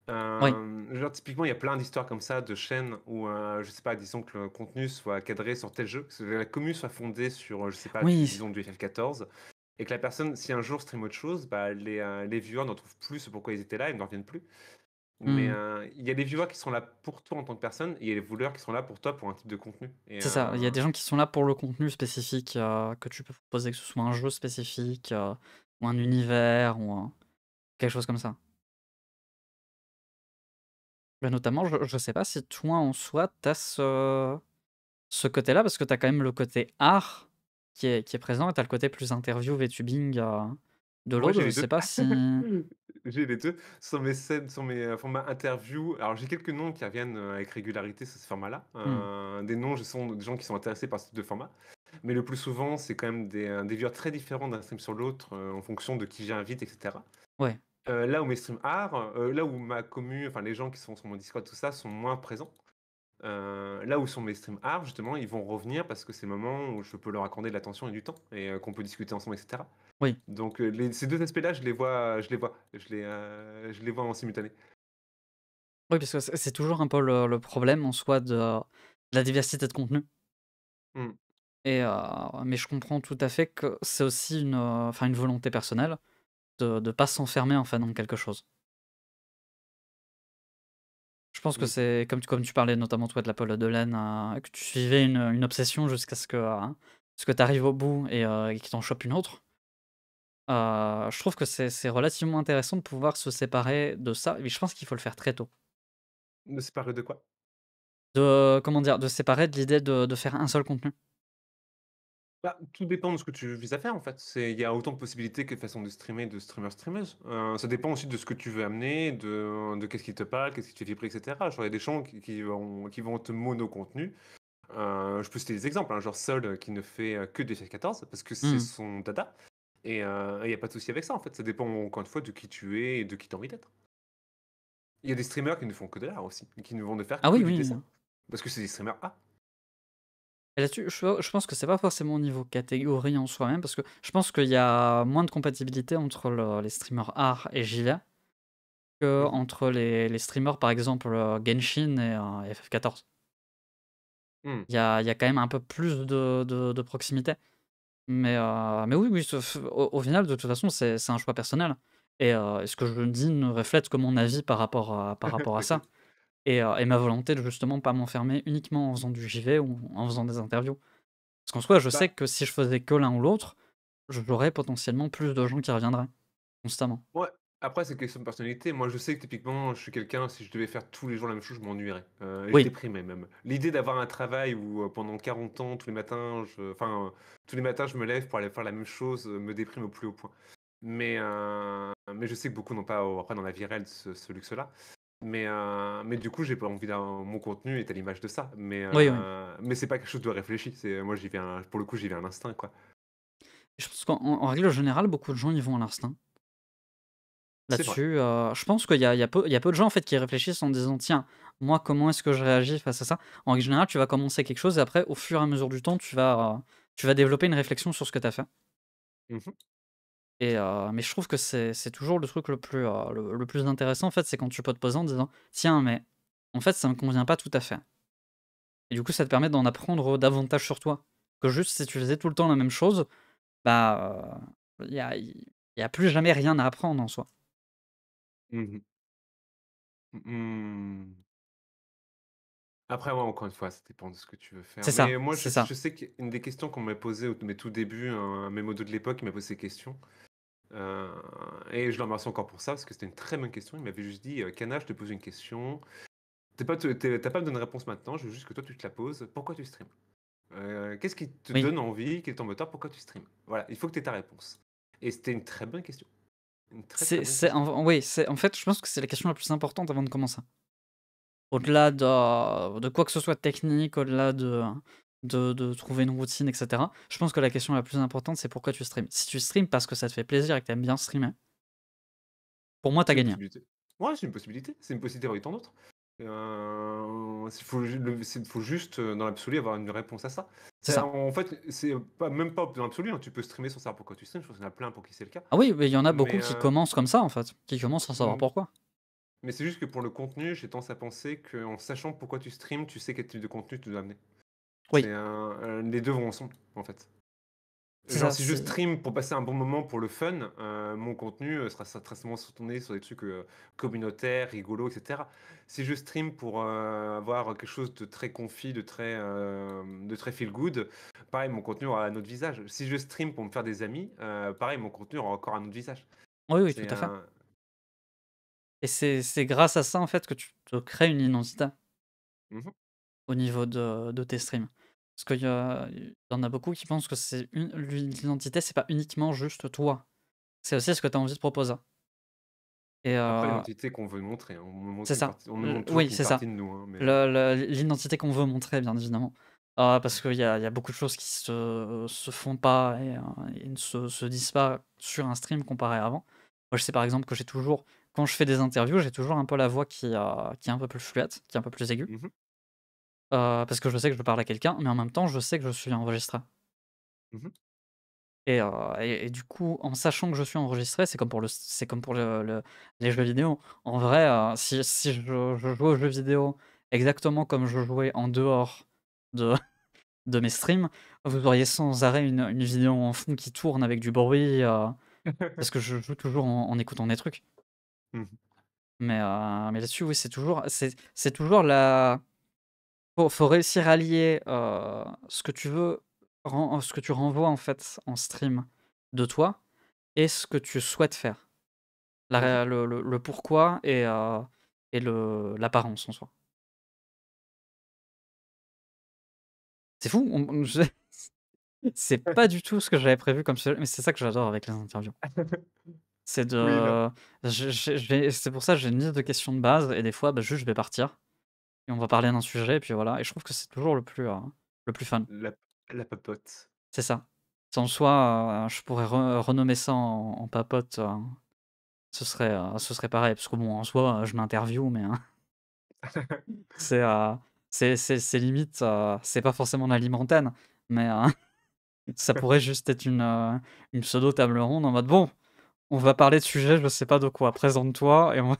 Oui, Genre typiquement, il y a plein d'histoires comme ça de chaînes où, je sais pas, disons que le contenu soit cadré sur tel jeu, que la commu soit fondée sur, je sais pas, oui, disons du FF14 et que la personne, si un jour stream autre chose, bah, les viewers n'en trouvent plus ce pourquoi ils étaient là, ils ne reviennent plus. Mais, mmh, il y a des viewers qui sont là pour toi en tant que personne et il y a les viewers qui sont là pour toi pour un type de contenu c'est ça. Il y a des gens qui sont là pour le contenu spécifique, que tu peux proposer, que ce soit un jeu spécifique, ou un univers ou quelque chose comme ça. Bah, notamment, je sais pas si toi, en soi, tu as ce côté-là, parce que tu as quand même le côté art qui est présent et tu as le côté plus interview, VTubing, de moi l'autre. j'ai Je les sais 2. pas si J'ai les 2 sur mes scènes, sur mes, formats interview. Alors j'ai quelques noms qui reviennent, avec régularité sur ce format-là. mmh, Des noms, je sont des gens qui sont intéressés par ce type de format. Mais le plus souvent, c'est quand même des viewers très différents d'un stream sur l'autre, en fonction de qui j'invite et cetera. ouais, Là où mes streams art, là où ma commu, enfin les gens qui sont sur mon Discord, tout ça, sont moins présents. Là où sont mes streams art, justement, ils vont revenir parce que c'est le moment où je peux leur accorder de l'attention et du temps et qu'on peut discuter ensemble et cetera. oui. Donc ces 2 aspects-là, je les vois en simultané. Oui, parce que c'est toujours un peu le problème en soi de la diversité de contenu Mmh. et mais je comprends tout à fait que c'est aussi enfin, une volonté personnelle de pas s'enfermer, en fait, dans quelque chose. Je pense que Mmh. c'est comme tu parlais notamment toi de la pelote de laine, que tu suivais une obsession jusqu'à ce que tu arrives au bout et qu'il t'en chope une autre. Je trouve que c'est relativement intéressant de pouvoir se séparer de ça et je pense qu'il faut le faire très tôt. Me séparer de quoi? De comment dire? De se séparer de l'idée de faire un seul contenu. Bah, tout dépend de ce que tu vises à faire, en fait. Il y a autant de possibilités que de façons de streamer, de streamers, streameuses. Ça dépend aussi de ce que tu veux amener, de qu'est-ce qui te parle, qu'est-ce qui te fait vibrer et cetera. Genre, il y a des gens qui vont te mono-contenu. Je peux citer des exemples, hein, genre Sol, qui ne fait, que des FF14 parce que c'est Mmh. son dada et il y a pas de souci avec ça, en fait. Ça dépend encore une fois de qui tu es et de qui tu as envie d'être. Il y a des streamers qui ne font que de l'art aussi, et qui ne vont ne faire Ah que oui, du oui, dessin. Parce que c'est des streamers A. et là-dessus, je pense que c'est pas forcément au niveau catégorie en soi-même, parce que je pense qu'il y a moins de compatibilité entre les streamers art et JV Mmh. qu'entre les streamers, par exemple, Genshin et FF14. Mmh. Il y a quand même un peu plus de proximité. Mais oui, oui, au final, de toute façon, c'est un choix personnel et ce que je dis ne reflète que mon avis par rapport à ça T'inquiète. et ma volonté de justement pas m'enfermer uniquement en faisant du JV ou en faisant des interviews. Parce qu'en soi, je sais Bah, que si je faisais que l'un ou l'autre, j'aurais potentiellement plus de gens qui reviendraient constamment. ouais, après c'est question de personnalité. Moi, je sais que typiquement, je suis quelqu'un, si je devais faire tous les jours la même chose, je m'ennuierais, et je Oui, déprimerais même. L'idée d'avoir un travail où, pendant 40 ans, tous les matins, je me lève pour aller faire la même chose, me déprime au plus haut point. Mais je sais que beaucoup n'ont pas, après dans la vie réelle, ce luxe-là. Mais du coup, j'ai pas envie mon contenu est à l'image de ça. oui, oui. Mais c'est pas quelque chose de réfléchi. Moi, j'y vais pour le coup, j'y vais à l'instinct, quoi. Je pense qu'en règle générale, beaucoup de gens y vont à l'instinct. C'est vrai. Là-dessus, je pense qu'il y a peu de gens, en fait, qui réfléchissent en disant: «Tiens, moi, comment est-ce que je réagis face à ça?» En général, tu vas commencer quelque chose et après, au fur et à mesure du temps, tu vas développer une réflexion sur ce que tu as fait Mmh. mais je trouve que c'est toujours le truc le plus intéressant, en fait, c'est quand tu peux te poser en disant: «Tiens, mais en fait, ça me convient pas tout à fait» et du coup, ça te permet d'en apprendre davantage sur toi que juste si tu faisais tout le temps la même chose, bah, il y a plus jamais rien à apprendre en soi. Mmh. Mmh. Après, ouais, encore une fois, ça dépend de ce que tu veux faire. C'est ça, Mais moi, je c'est je ça. sais qu'une des questions qu'on m'a posées au mes tout débuts, un mes modos de l'époque, il m'a posé ces questions, heu et je le remercie encore pour ça, parce que c'était une très bonne question. Il m'avait juste dit: «Kana, je te pose une question. Tu pas besoin d'une réponse maintenant, je veux juste que toi, tu te la poses. Pourquoi tu streames? Qu'est-ce qui te Oui. donne envie? Quel est ton moteur? Pourquoi tu streames?» Voilà, il faut que tu aies ta réponse et c'était une très bonne question. Une très, très bonne C'est question. oui, en fait, je pense que c'est la question la plus importante avant de commencer. Au-delà de quoi que ce soit de technique, au-delà de trouver une routine et cetera, je pense que la question la plus importante, c'est pourquoi tu streams. Si tu streams parce que ça te fait plaisir et que tu aimes bien streamer, pour moi, tu as C'est une gagné. possibilité. Ouais, c'est une possibilité. C'est une possibilité parmi tant d'autres. Il faut juste, dans l'absolu, avoir une réponse à ça. C'est C'est ça. en fait, c'est pas même pas dans l'absolu, hein, tu peux streamer sans savoir pourquoi tu streames, je pense qu'il y en a plein pour qui c'est le cas. Ah oui, mais il y en a beaucoup Mais, qui commencent comme ça, en fait, qui commencent sans savoir mmh, pourquoi. mais c'est juste que pour le contenu, j'ai tendance à penser qu'en sachant pourquoi tu streams, tu sais quel type de contenu tu dois amener. Oui, Les 2 vont ensemble, en fait. c'est Genre ça, si je c'est stream pour passer un bon moment pour le fun, mon contenu, sera très souvent tourné sur des trucs, communautaires, rigolos et cetera. Si je stream pour, avoir quelque chose de très confit, de très feel good, pareil mon contenu aura un autre visage. Si je stream pour me faire des amis, pareil mon contenu aura encore un autre visage. oui, oui, tout C'est à fait un et c'est grâce à ça, en fait, que tu te crées une identité mmh au niveau de tes streams. Parce qu'il y en a beaucoup qui pensent que c'est l'identité, c'est pas uniquement juste toi. C'est aussi ce que tu as envie de proposer et Après l'identité qu'on veut montrer, hein, c'est ça. on nous montre toujours Oui, qu'une c'est ça. partie de nous, hein, mais L'identité qu'on veut montrer, bien évidemment. Parce qu'il y a beaucoup de choses qui se font pas et ne se disent pas sur un stream comparé à avant. Moi, je sais par exemple que j'ai toujours quand je fais des interviews, j'ai toujours un peu la voix qui est un peu plus fluette, qui est un peu plus aiguë, mmh parce que je sais que je parle à quelqu'un, mais en même temps, je sais que je suis enregistré. mmh Et du coup, en sachant que je suis enregistré, c'est comme pour les jeux vidéo. En vrai, si je jouais aux jeux vidéo exactement comme je jouais en dehors de de mes streams, vous auriez sans arrêt une vidéo en fond qui tourne avec du bruit, parce que je joue toujours en écoutant des trucs. Mmh. Mais là-dessus, oui, c'est toujours la faut réussir à lier, ce que tu renvoies, en fait, en stream de toi et ce que tu souhaites faire. La Mmh. ré le pourquoi et l'apparence en soi. C'est fou, c'est pas du tout ce que j'avais prévu comme sujet, mais c'est ça que j'adore avec les interviews. C'est Oui, non. de c'est pour ça que j'ai une liste de questions de base et des fois, bah, juste je vais partir et on va parler d'un sujet et puis voilà et je trouve que c'est toujours le plus fun. La la papote. C'est ça. Si en soi, je pourrais renommer ça en papote, ce serait pareil parce que bon, en soi, je m'interviewe mais c'est, c'est limite, c'est pas forcément la limontaine, mais ça pourrait juste être une pseudo table ronde en mode: «Bon, on va parler de sujet, je sais pas de quoi, présente-toi» et on va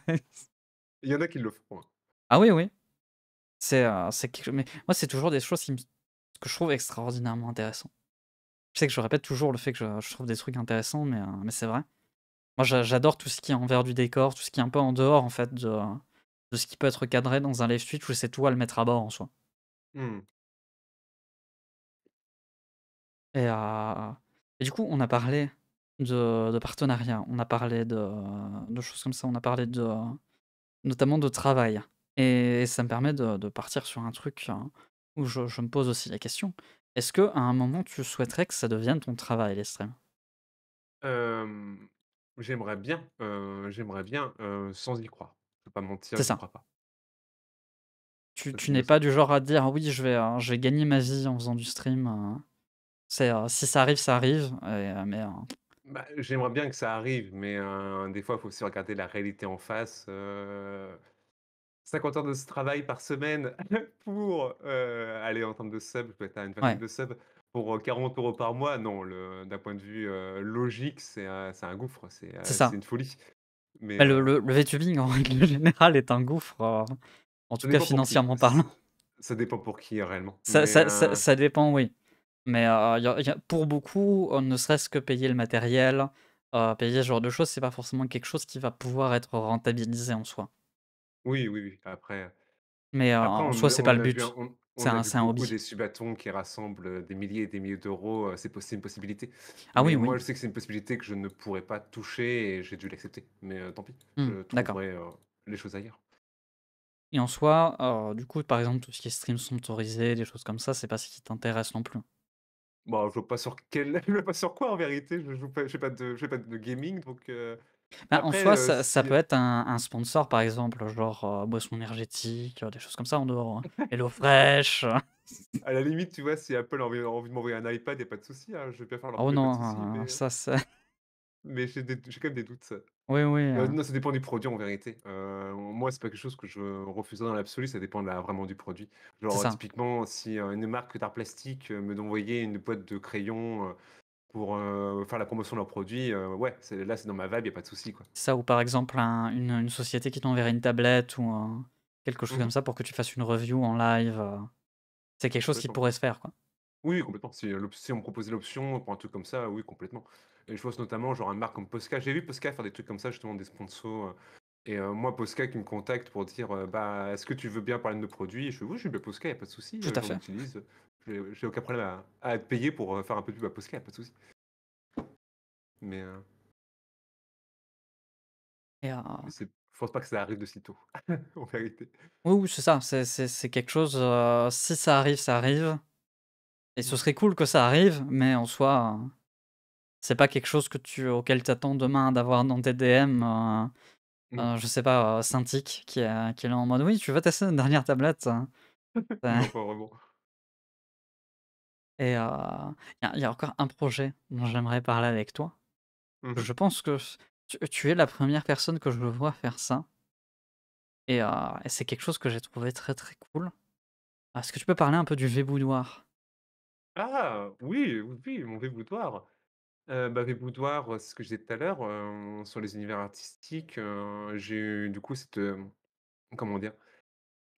Il y en a qui le font, hein. ah oui, oui, c'est quelque mais moi, c'est toujours des choses que je trouve extraordinairement intéressant. Je sais que je répète toujours le fait que je trouve des trucs intéressants, mais c'est vrai. Moi, j'adore tout ce qui est envers du décor, tout ce qui est un peu en dehors, en fait, de ce qui peut être cadré dans un live Twitch où c'est toi le mettre à bord en soi. Mmh. Et et du coup, on a parlé de partenariat, on a parlé de choses comme ça, on a parlé notamment de travail et ça me permet de partir sur un truc, où je me pose aussi la question. Est-ce qu'à un moment, tu souhaiterais que ça devienne ton travail, les streams? Hem, j'aimerais bien, sans y croire. Je vais pas mentir, C'est j'y ça. crois pas. Tu Je n'es sais pas du pas. genre à te dire: «Oui, je vais gagner ma vie en faisant du stream», si ça arrive, ça arrive mais Bah, j'aimerais bien que ça arrive, mais des fois, il faut aussi regarder la réalité en face, 50 heures de travail par semaine pour, aller en termes de sub, je peux être à une vingtaine Ouais, de subs pour, 40 € par mois. Non, d'un point de vue, logique, c'est un gouffre, c'est c'est ça. une folie. Mais, Bah, le VTubing en règle générale est un gouffre, en tout ça cas dépend pour qui. financièrement parlant. Ça dépend pour qui réellement. Ça Mais, ça ça ça dépend, oui. Mais, y a pour beaucoup, ne serait-ce que payer le matériel, payer ce genre de choses, c'est pas forcément quelque chose qui va pouvoir être rentabilisé en soi. oui, oui, oui. Après Mais, après en soi, c'est pas on le a vu but. on a vu C'est un beaucoup hobby. des subathons qui rassemblent, des milliers et des milliers d'euros, c'est une possibilité. Ah oui, Mais oui. moi, je sais que c'est une possibilité que je ne pourrais pas toucher et j'ai dû l'accepter. Mais, tant pis, Mmh, je d'accord. trouverai, les choses ailleurs. Et en soi, du coup, par exemple, tout ce qui est stream sponsorisé, des choses comme ça, c'est pas ce qui t'intéresse non plus? Bon, je vois pas sur quel je vois pas sur quoi en vérité, je fais pas de gaming donc, Bah, en après, soi, ça si peut être un sponsor, par exemple, genre, boisson énergétique, des choses comme ça en dehors, HelloFresh. à la limite, tu vois, si Apple a envie de m'envoyer un iPad, y a pas de souci, hein, je vais bien faire leur Oh pub, y a pas de souci, non, ça c'est mais j'ai quand même des doutes. oui, oui, Non, ça dépend du produit en vérité. Moi, c'est pas quelque chose que je refuserais dans l'absolu, ça dépend vraiment du produit. c'est Genre, ça. typiquement, si, une marque d'art plastique, me d'envoyer une boîte de crayons, pour, faire la promotion de leurs produits, ouais, c'est dans ma vibe, y a pas de souci, quoi. Ça ou par exemple une société qui t'enverrait une tablette ou quelque chose Mmh. comme ça pour que tu fasses une review en live, c'est quelque chose qui Complètement. pourrait se faire, quoi. Oui, complètement. Si on me proposait l'option pour un truc comme ça, oui, complètement. Et je pense notamment, genre, une marque comme Posca. J'ai vu Posca faire des trucs comme ça, justement, des sponsors, et moi, Posca qui me contacte pour dire, «Bah, est-ce que tu veux bien parler de nos produits?» Je fais: «Oui, je suis bien Posca, y a pas de souci, Tout à j'en fait utilise, j'ai aucun problème à être payé pour, faire un peu de pub à Posca, y a pas de souci». Mais, et je pense pas que ça arrive de sitôt, en vérité. oui, oui, c'est ça, c'est quelque chose, si ça arrive et ce Mmh. serait cool que ça arrive, mais en soi, c'est pas quelque chose auquel tu attends demain d'avoir dans tes DM, Mmh. je sais pas, Cintiq qui est là en mode: «Oui, tu veux tester notre dernière tablette?» Non, pas vraiment. Et il y a encore un projet dont j'aimerais parler avec toi. Mmh. Je pense que tu es la première personne que je vois faire ça et c'est quelque chose que j'ai trouvé très, très cool. Est-ce que tu peux parler un peu du V-boudoir? Ah! Oui, oui, oui, mon V-boudoir. Bah, V-boudoir, c'est ce que je disais tout à l'heure, sur les univers artistiques, j'ai eu du coup cette, comment dire?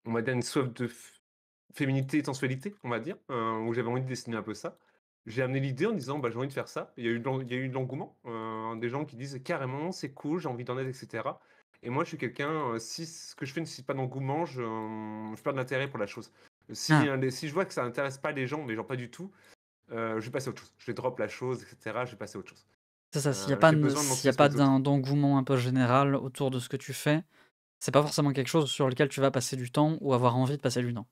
On va dire une soif de féminité et de sensualité, on va dire, où j'avais envie de dessiner un peu ça. J'ai amené l'idée en disant: «Bah, j'ai envie de faire ça». Il y a eu de l'engouement, des gens qui disent: «Carrément, c'est cool, j'ai envie d'en être» et cetera. Et moi, je suis quelqu'un, si ce que je fais ne suscite pas d'engouement, je perds de l'intérêt pour la chose. Ah, Si je vois que ça intéresse pas les gens, mais genre pas du tout, je vais passer à autre chose. Je vais drop la chose et cetera, je vais passer à autre chose. c'est ça, J'ai besoin de s'il y a l'enthousiasme pas des autres. d'engouement un peu général autour de ce que tu fais, c'est pas forcément quelque chose sur lequel tu vas passer du temps ou avoir envie de passer du temps.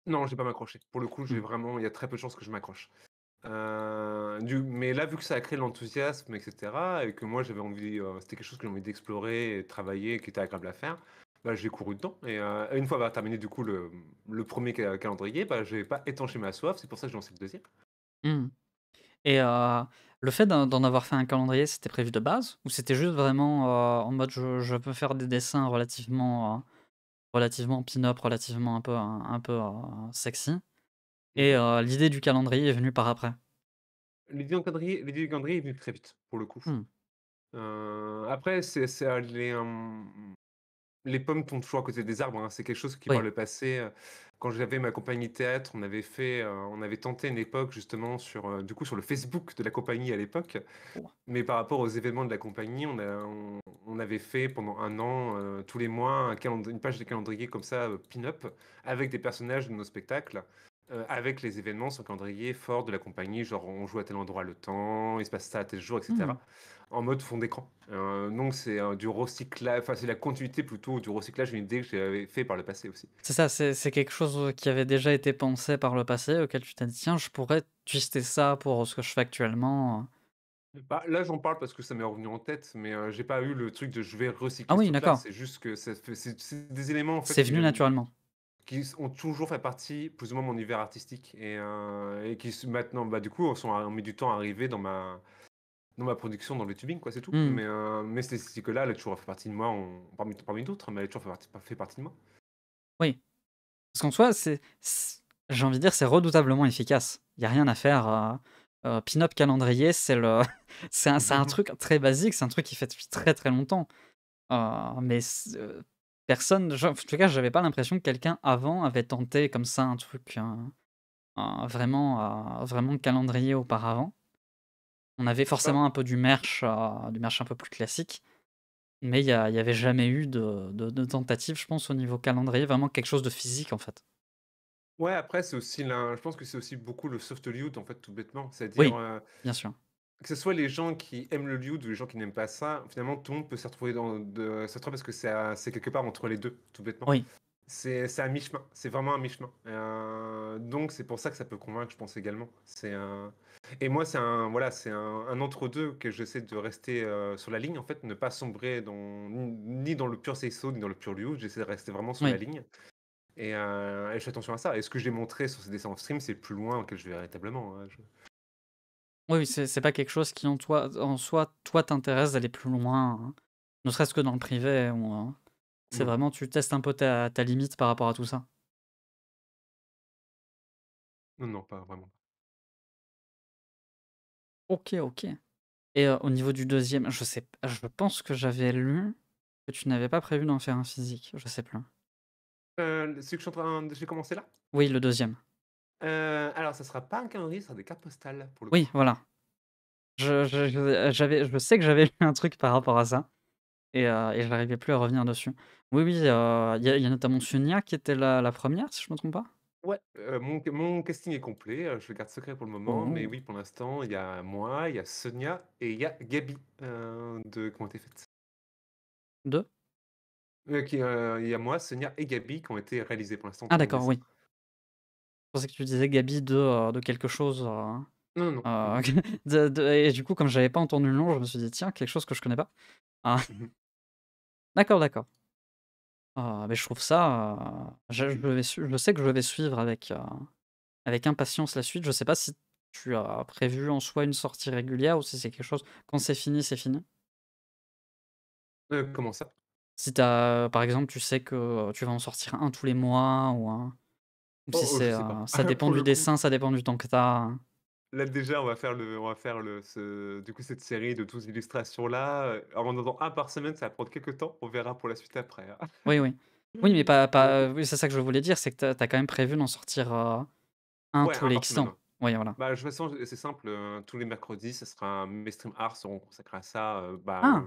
Non, je vais pas m'accrocher. Pour le coup, Mmh. il y a très peu de chances que je m'accroche. Mais là, vu que ça a créé de l'enthousiasme et cetera et que moi j'avais envie, c'était quelque chose que j'ai envie d'explorer et de travailler, qui était agréable à faire, bah, j'ai couru dedans et une fois avoir terminé du coup le 1er calendrier, bah, j'ai pas étanché ma soif, c'est pour ça que j'ai lancé le deuxième. Mmh. Et le fait d'en avoir fait un calendrier, c'était prévu de base? Ou c'était juste vraiment, en mode je peux faire des dessins relativement pin-up, relativement sexy et Mmh. l'idée du calendrier est venue par après? L'idée du calendrier est venue très vite, pour le coup. Mmh, Après les pommes tombent toujours à côté des arbres, hein. C'est quelque chose qui, par oui. le passé, quand j'avais ma compagnie théâtre, on avait tenté une époque justement du coup, sur le Facebook de la compagnie à l'époque. Ouah. Mais par rapport aux événements de la compagnie, on avait fait pendant un an, tous les mois, une page de calendrier comme ça, pin-up, avec des personnages de nos spectacles, avec les événements sur le calendrier forts de la compagnie, genre on joue à tel endroit le temps, il se passe ça à tel jour, et Mmh. cetera, en mode fond d'écran. Donc c'est, du recyclage, enfin c'est la continuité plutôt du recyclage d'une idée que j'avais fait par le passé aussi. C'est ça, c'est quelque chose, qui avait déjà été pensé par le passé, auquel tu t'es dit: «Tiens, je pourrais twister ça pour ce que je fais actuellement». Bah, là, j'en parle parce que ça m'est revenu en tête, mais j'ai pas eu le truc de je vais Ah recycler ce oui, truc-là. d'accord, C'est juste que c'est des éléments en fait c'est venu naturellement. qui ont toujours fait partie plus ou moins de mon univers artistique et qui maintenant, bah, du coup, ont mis du temps à arriver dans ma production, dans le tubing, quoi, c'est tout. Mmh. Mais cette esthétique-là, elle a toujours fait partie de moi, parmi d'autres, mais elle a toujours fait partie de moi. Oui, parce qu'en soi, j'ai envie de dire, c'est redoutablement efficace. Il y a rien à faire, pin-up calendrier, c'est le c'est un truc très basique, c'est un truc qui fait depuis très, très longtemps. Mais personne, en tout cas, j'avais pas l'impression que quelqu'un avant avait tenté comme ça un truc, vraiment calendrier auparavant. On avait Bah, forcément un peu du merch un peu plus classique, mais il y avait jamais eu de tentative, je pense, au niveau calendrier, vraiment quelque chose de physique, en fait. ouais, après, je pense que c'est aussi beaucoup le soft liud, en fait, tout bêtement. C'est-à-dire, Oui, bien sûr. que ce soit les gens qui aiment le liud ou les gens qui n'aiment pas ça, finalement, tout le monde peut s'y retrouver parce que c'est quelque part entre les deux, tout bêtement. Oui, C'est à mi-chemin, c'est vraiment un mi-chemin. Donc c'est pour ça que ça peut convaincre, je pense également. Et moi, c'est un entre-deux que j'essaie de rester sur la ligne, en fait, ne pas sombrer ni dans le pur seiso, ni dans le pur liu. J'essaie de rester vraiment sur la oui. ligne. Et je fais attention à ça. Et ce que j'ai montré sur ces dessins en stream, c'est plus loin que je vais véritablement, hein. Oui, oui, c'est pas quelque chose qui en soi, toi, t'intéresse d'aller plus loin, ne serait-ce que dans le privé ou, c'est Non, vraiment tu testes un peu ta limite par rapport à tout ça? non, non, pas vraiment. OK, OK. Et au niveau du deuxième, je pense que j'avais lu que tu n'avais pas prévu d'en faire un physique, je sais plus. Ce que j'ai commencé là. Oui, le deuxième. Alors, ça sera pas un calendrier, ça sera des cartes postales pour le Oui, coup. voilà. Je sais que j'avais lu un truc par rapport à ça et je n'arrivais plus à revenir dessus. Oui, oui, il y a notamment Sunia qui était la 1re, si je me trompe pas? Ouais, mon casting est complet, je le garde secret pour le moment, mais Oh! oui, pour l'instant, il y a moi, il y a Sonia et il y a Gabi, de Comment t'es faite? 2? Il y a moi, Sonia et Gabi qui ont été réalisés pour l'instant Ah pour mon d'accord, dessin. oui. Je pensais que tu disais Gabi de quelque chose, Non, non, non. heu, et du coup, comme j'avais pas entendu le nom, je me suis dit: «Tiens, quelque chose que je connais pas». Ah, Mmh. d'accord, d'accord. Mais je trouve ça, je sais que je vais suivre avec impatience la suite. Je sais pas si tu as prévu en soi une sortie régulière ou si c'est quelque chose quand c'est fini, c'est fini? Comment ça? Si tu as par exemple, tu sais que, tu vas en sortir un tous les mois ou si Oh, oh, je c'est, sais pas. ça dépend Pour du le coup, dessin, ça dépend du temps que tu as. là déjà, cette série de 12 illustrations-là, en en faisant un par semaine, ça va prendre quelques temps. On verra pour la suite après, hein. Oui, oui. Oui, mais pas Pour le coup. oui, c'est ça que je voulais dire, c'est que tu as quand même prévu d'en sortir, un Ouais, tous un les par X semaine, temps. ouais. Oui, voilà. Bah, de toute façon, c'est simple, tous les mercredis, ça sera mes streams art seront consacrés à ça, Ah!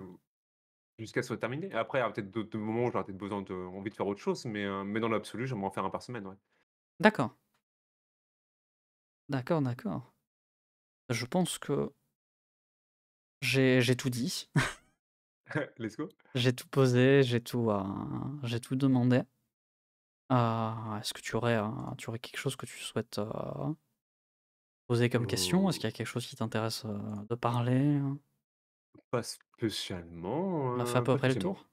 jusqu'à ce soit terminé. Après, il y aura peut-être d'autres moments où j'aurai peut-être envie de faire autre chose, mais dans l'absolu, j'aimerais en faire un par semaine, ouais. D'accord. D'accord, d'accord. Je pense que j'ai tout dit. Let's go. J'ai tout posé, j'ai tout demandé. Est-ce que tu aurais quelque chose que tu souhaites, poser comme question? Est-ce Heu, qu'il y a quelque chose qui t'intéresse, de parler? Pas spécialement, On a fait à peu pas près le spécialement. tour?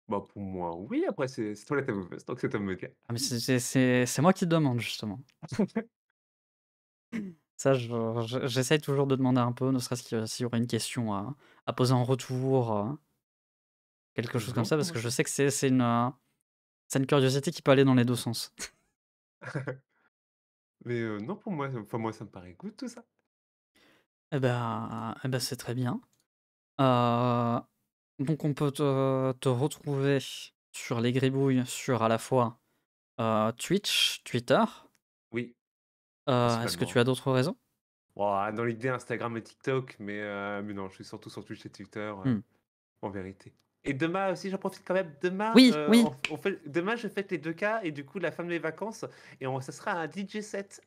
Bah, pour moi, oui, après c'est toi la table tant que c'est à me dire. Ah mais c'est moi qui demande justement. Ça j'essaye toujours de demander un peu, ne serait-ce que s'il y aurait une question à poser en retour, quelque chose comme Non, ça, pour parce moi que je ça sais que c'est une curiosité qui peut aller dans les 2 sens. non, pour moi, enfin, moi, ça me paraît good tout ça. Eh ben, c'est très bien. Heu, donc on peut te retrouver sur les gribouilles sur à la fois, Twitch, Twitter. Oui, Est-ce que principalement, tu ouais. as d'autres réseaux? Ouah, dans l'idée Instagram et TikTok, mais non, je suis surtout sur Twitch et Twitter, Mmh. en vérité. Et demain aussi, j'en profite quand même, demain, Oui, oui, demain je fête les 2 cas et du coup la fin de mes vacances et ça sera un DJ set.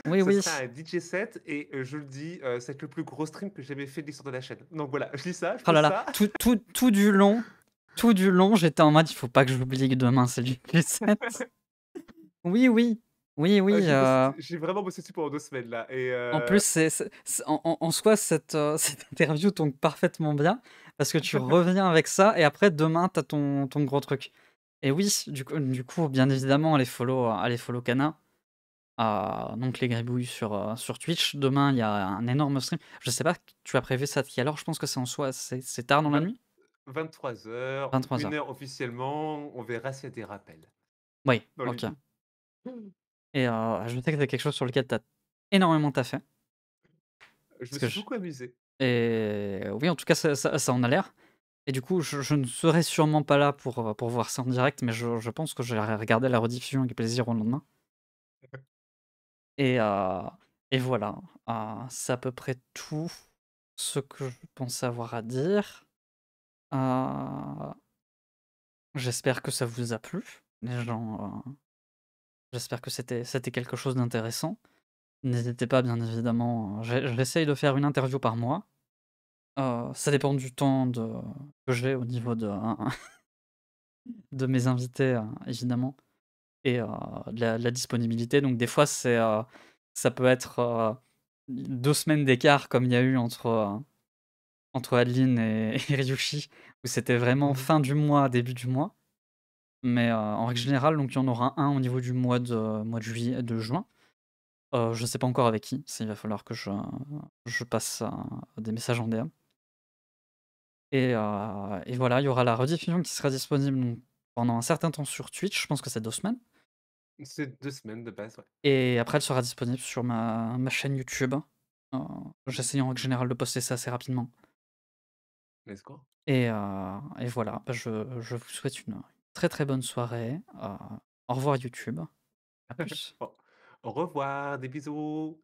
oui, Ce oui. sera un DJ set et je le dis, ça va être le plus gros stream que j'ai jamais fait de l'histoire de la chaîne. Donc voilà, je dis ça, je Oh pose là là, ça. tout du long, j'étais en mode: «Il faut pas que j'oublie que demain c'est du Q7». Oui, oui. Oui, oui, J'ai vraiment bossé dessus pendant 2 semaines là en plus, c'est en soi, cette interview tombe parfaitement bien parce que tu reviens avec ça et après demain, tu as ton gros truc et oui, du coup, bien évidemment, allez follow Kana. Donc les gribouilles sur Twitch. Demain, il y a un énorme stream. Je sais pas, tu as prévu ça de quelle heure? Je pense que c'est en soi c'est tard dans la nuit? 23h, 23:00. 1 heure officiellement, on verra s'il y a des rappels Oui, dans les OK. vies. Et je sais que c'est quelque chose sur lequel tu as énormément taffé. Je me Parce que suis je beaucoup amusé. et oui, en tout cas, ça en a l'air. Et du coup, je ne serai sûrement pas là pour voir ça en direct, mais je pense que je vais regarder la rediffusion avec plaisir au lendemain. Et voilà, c'est à peu près tout ce que je pense avoir à dire. Heu, J'espère que ça vous a plu, les gens, j'espère que c'était quelque chose d'intéressant. N'hésitez pas, bien évidemment, j'essaye de faire une interview par mois. Ça dépend du temps que j'ai au niveau de mes invités, évidemment, et de la disponibilité. Donc des fois, ça peut être, 2 semaines d'écart comme il y a eu entre Adeline et et Ryushi, où c'était vraiment Mmh. fin du mois, début du mois. Mais en règle générale, donc il y en aura un au niveau du mois de juillet de juin. Je sais pas encore avec qui, ça il va falloir que je passe, des messages en DM. Et voilà, il y aura la rediffusion qui sera disponible donc pendant un certain temps sur Twitch, je pense que c'est 2 semaines. C'est 2 semaines de base, ouais. Et après elle sera disponible sur ma chaîne YouTube. Heu, Mmh. J'essaye en règle générale de poster ça assez rapidement. Let's go. Et voilà, bah, je vous souhaite une très, très bonne soirée. Au revoir YouTube. À plus. Au au revoir, des bisous.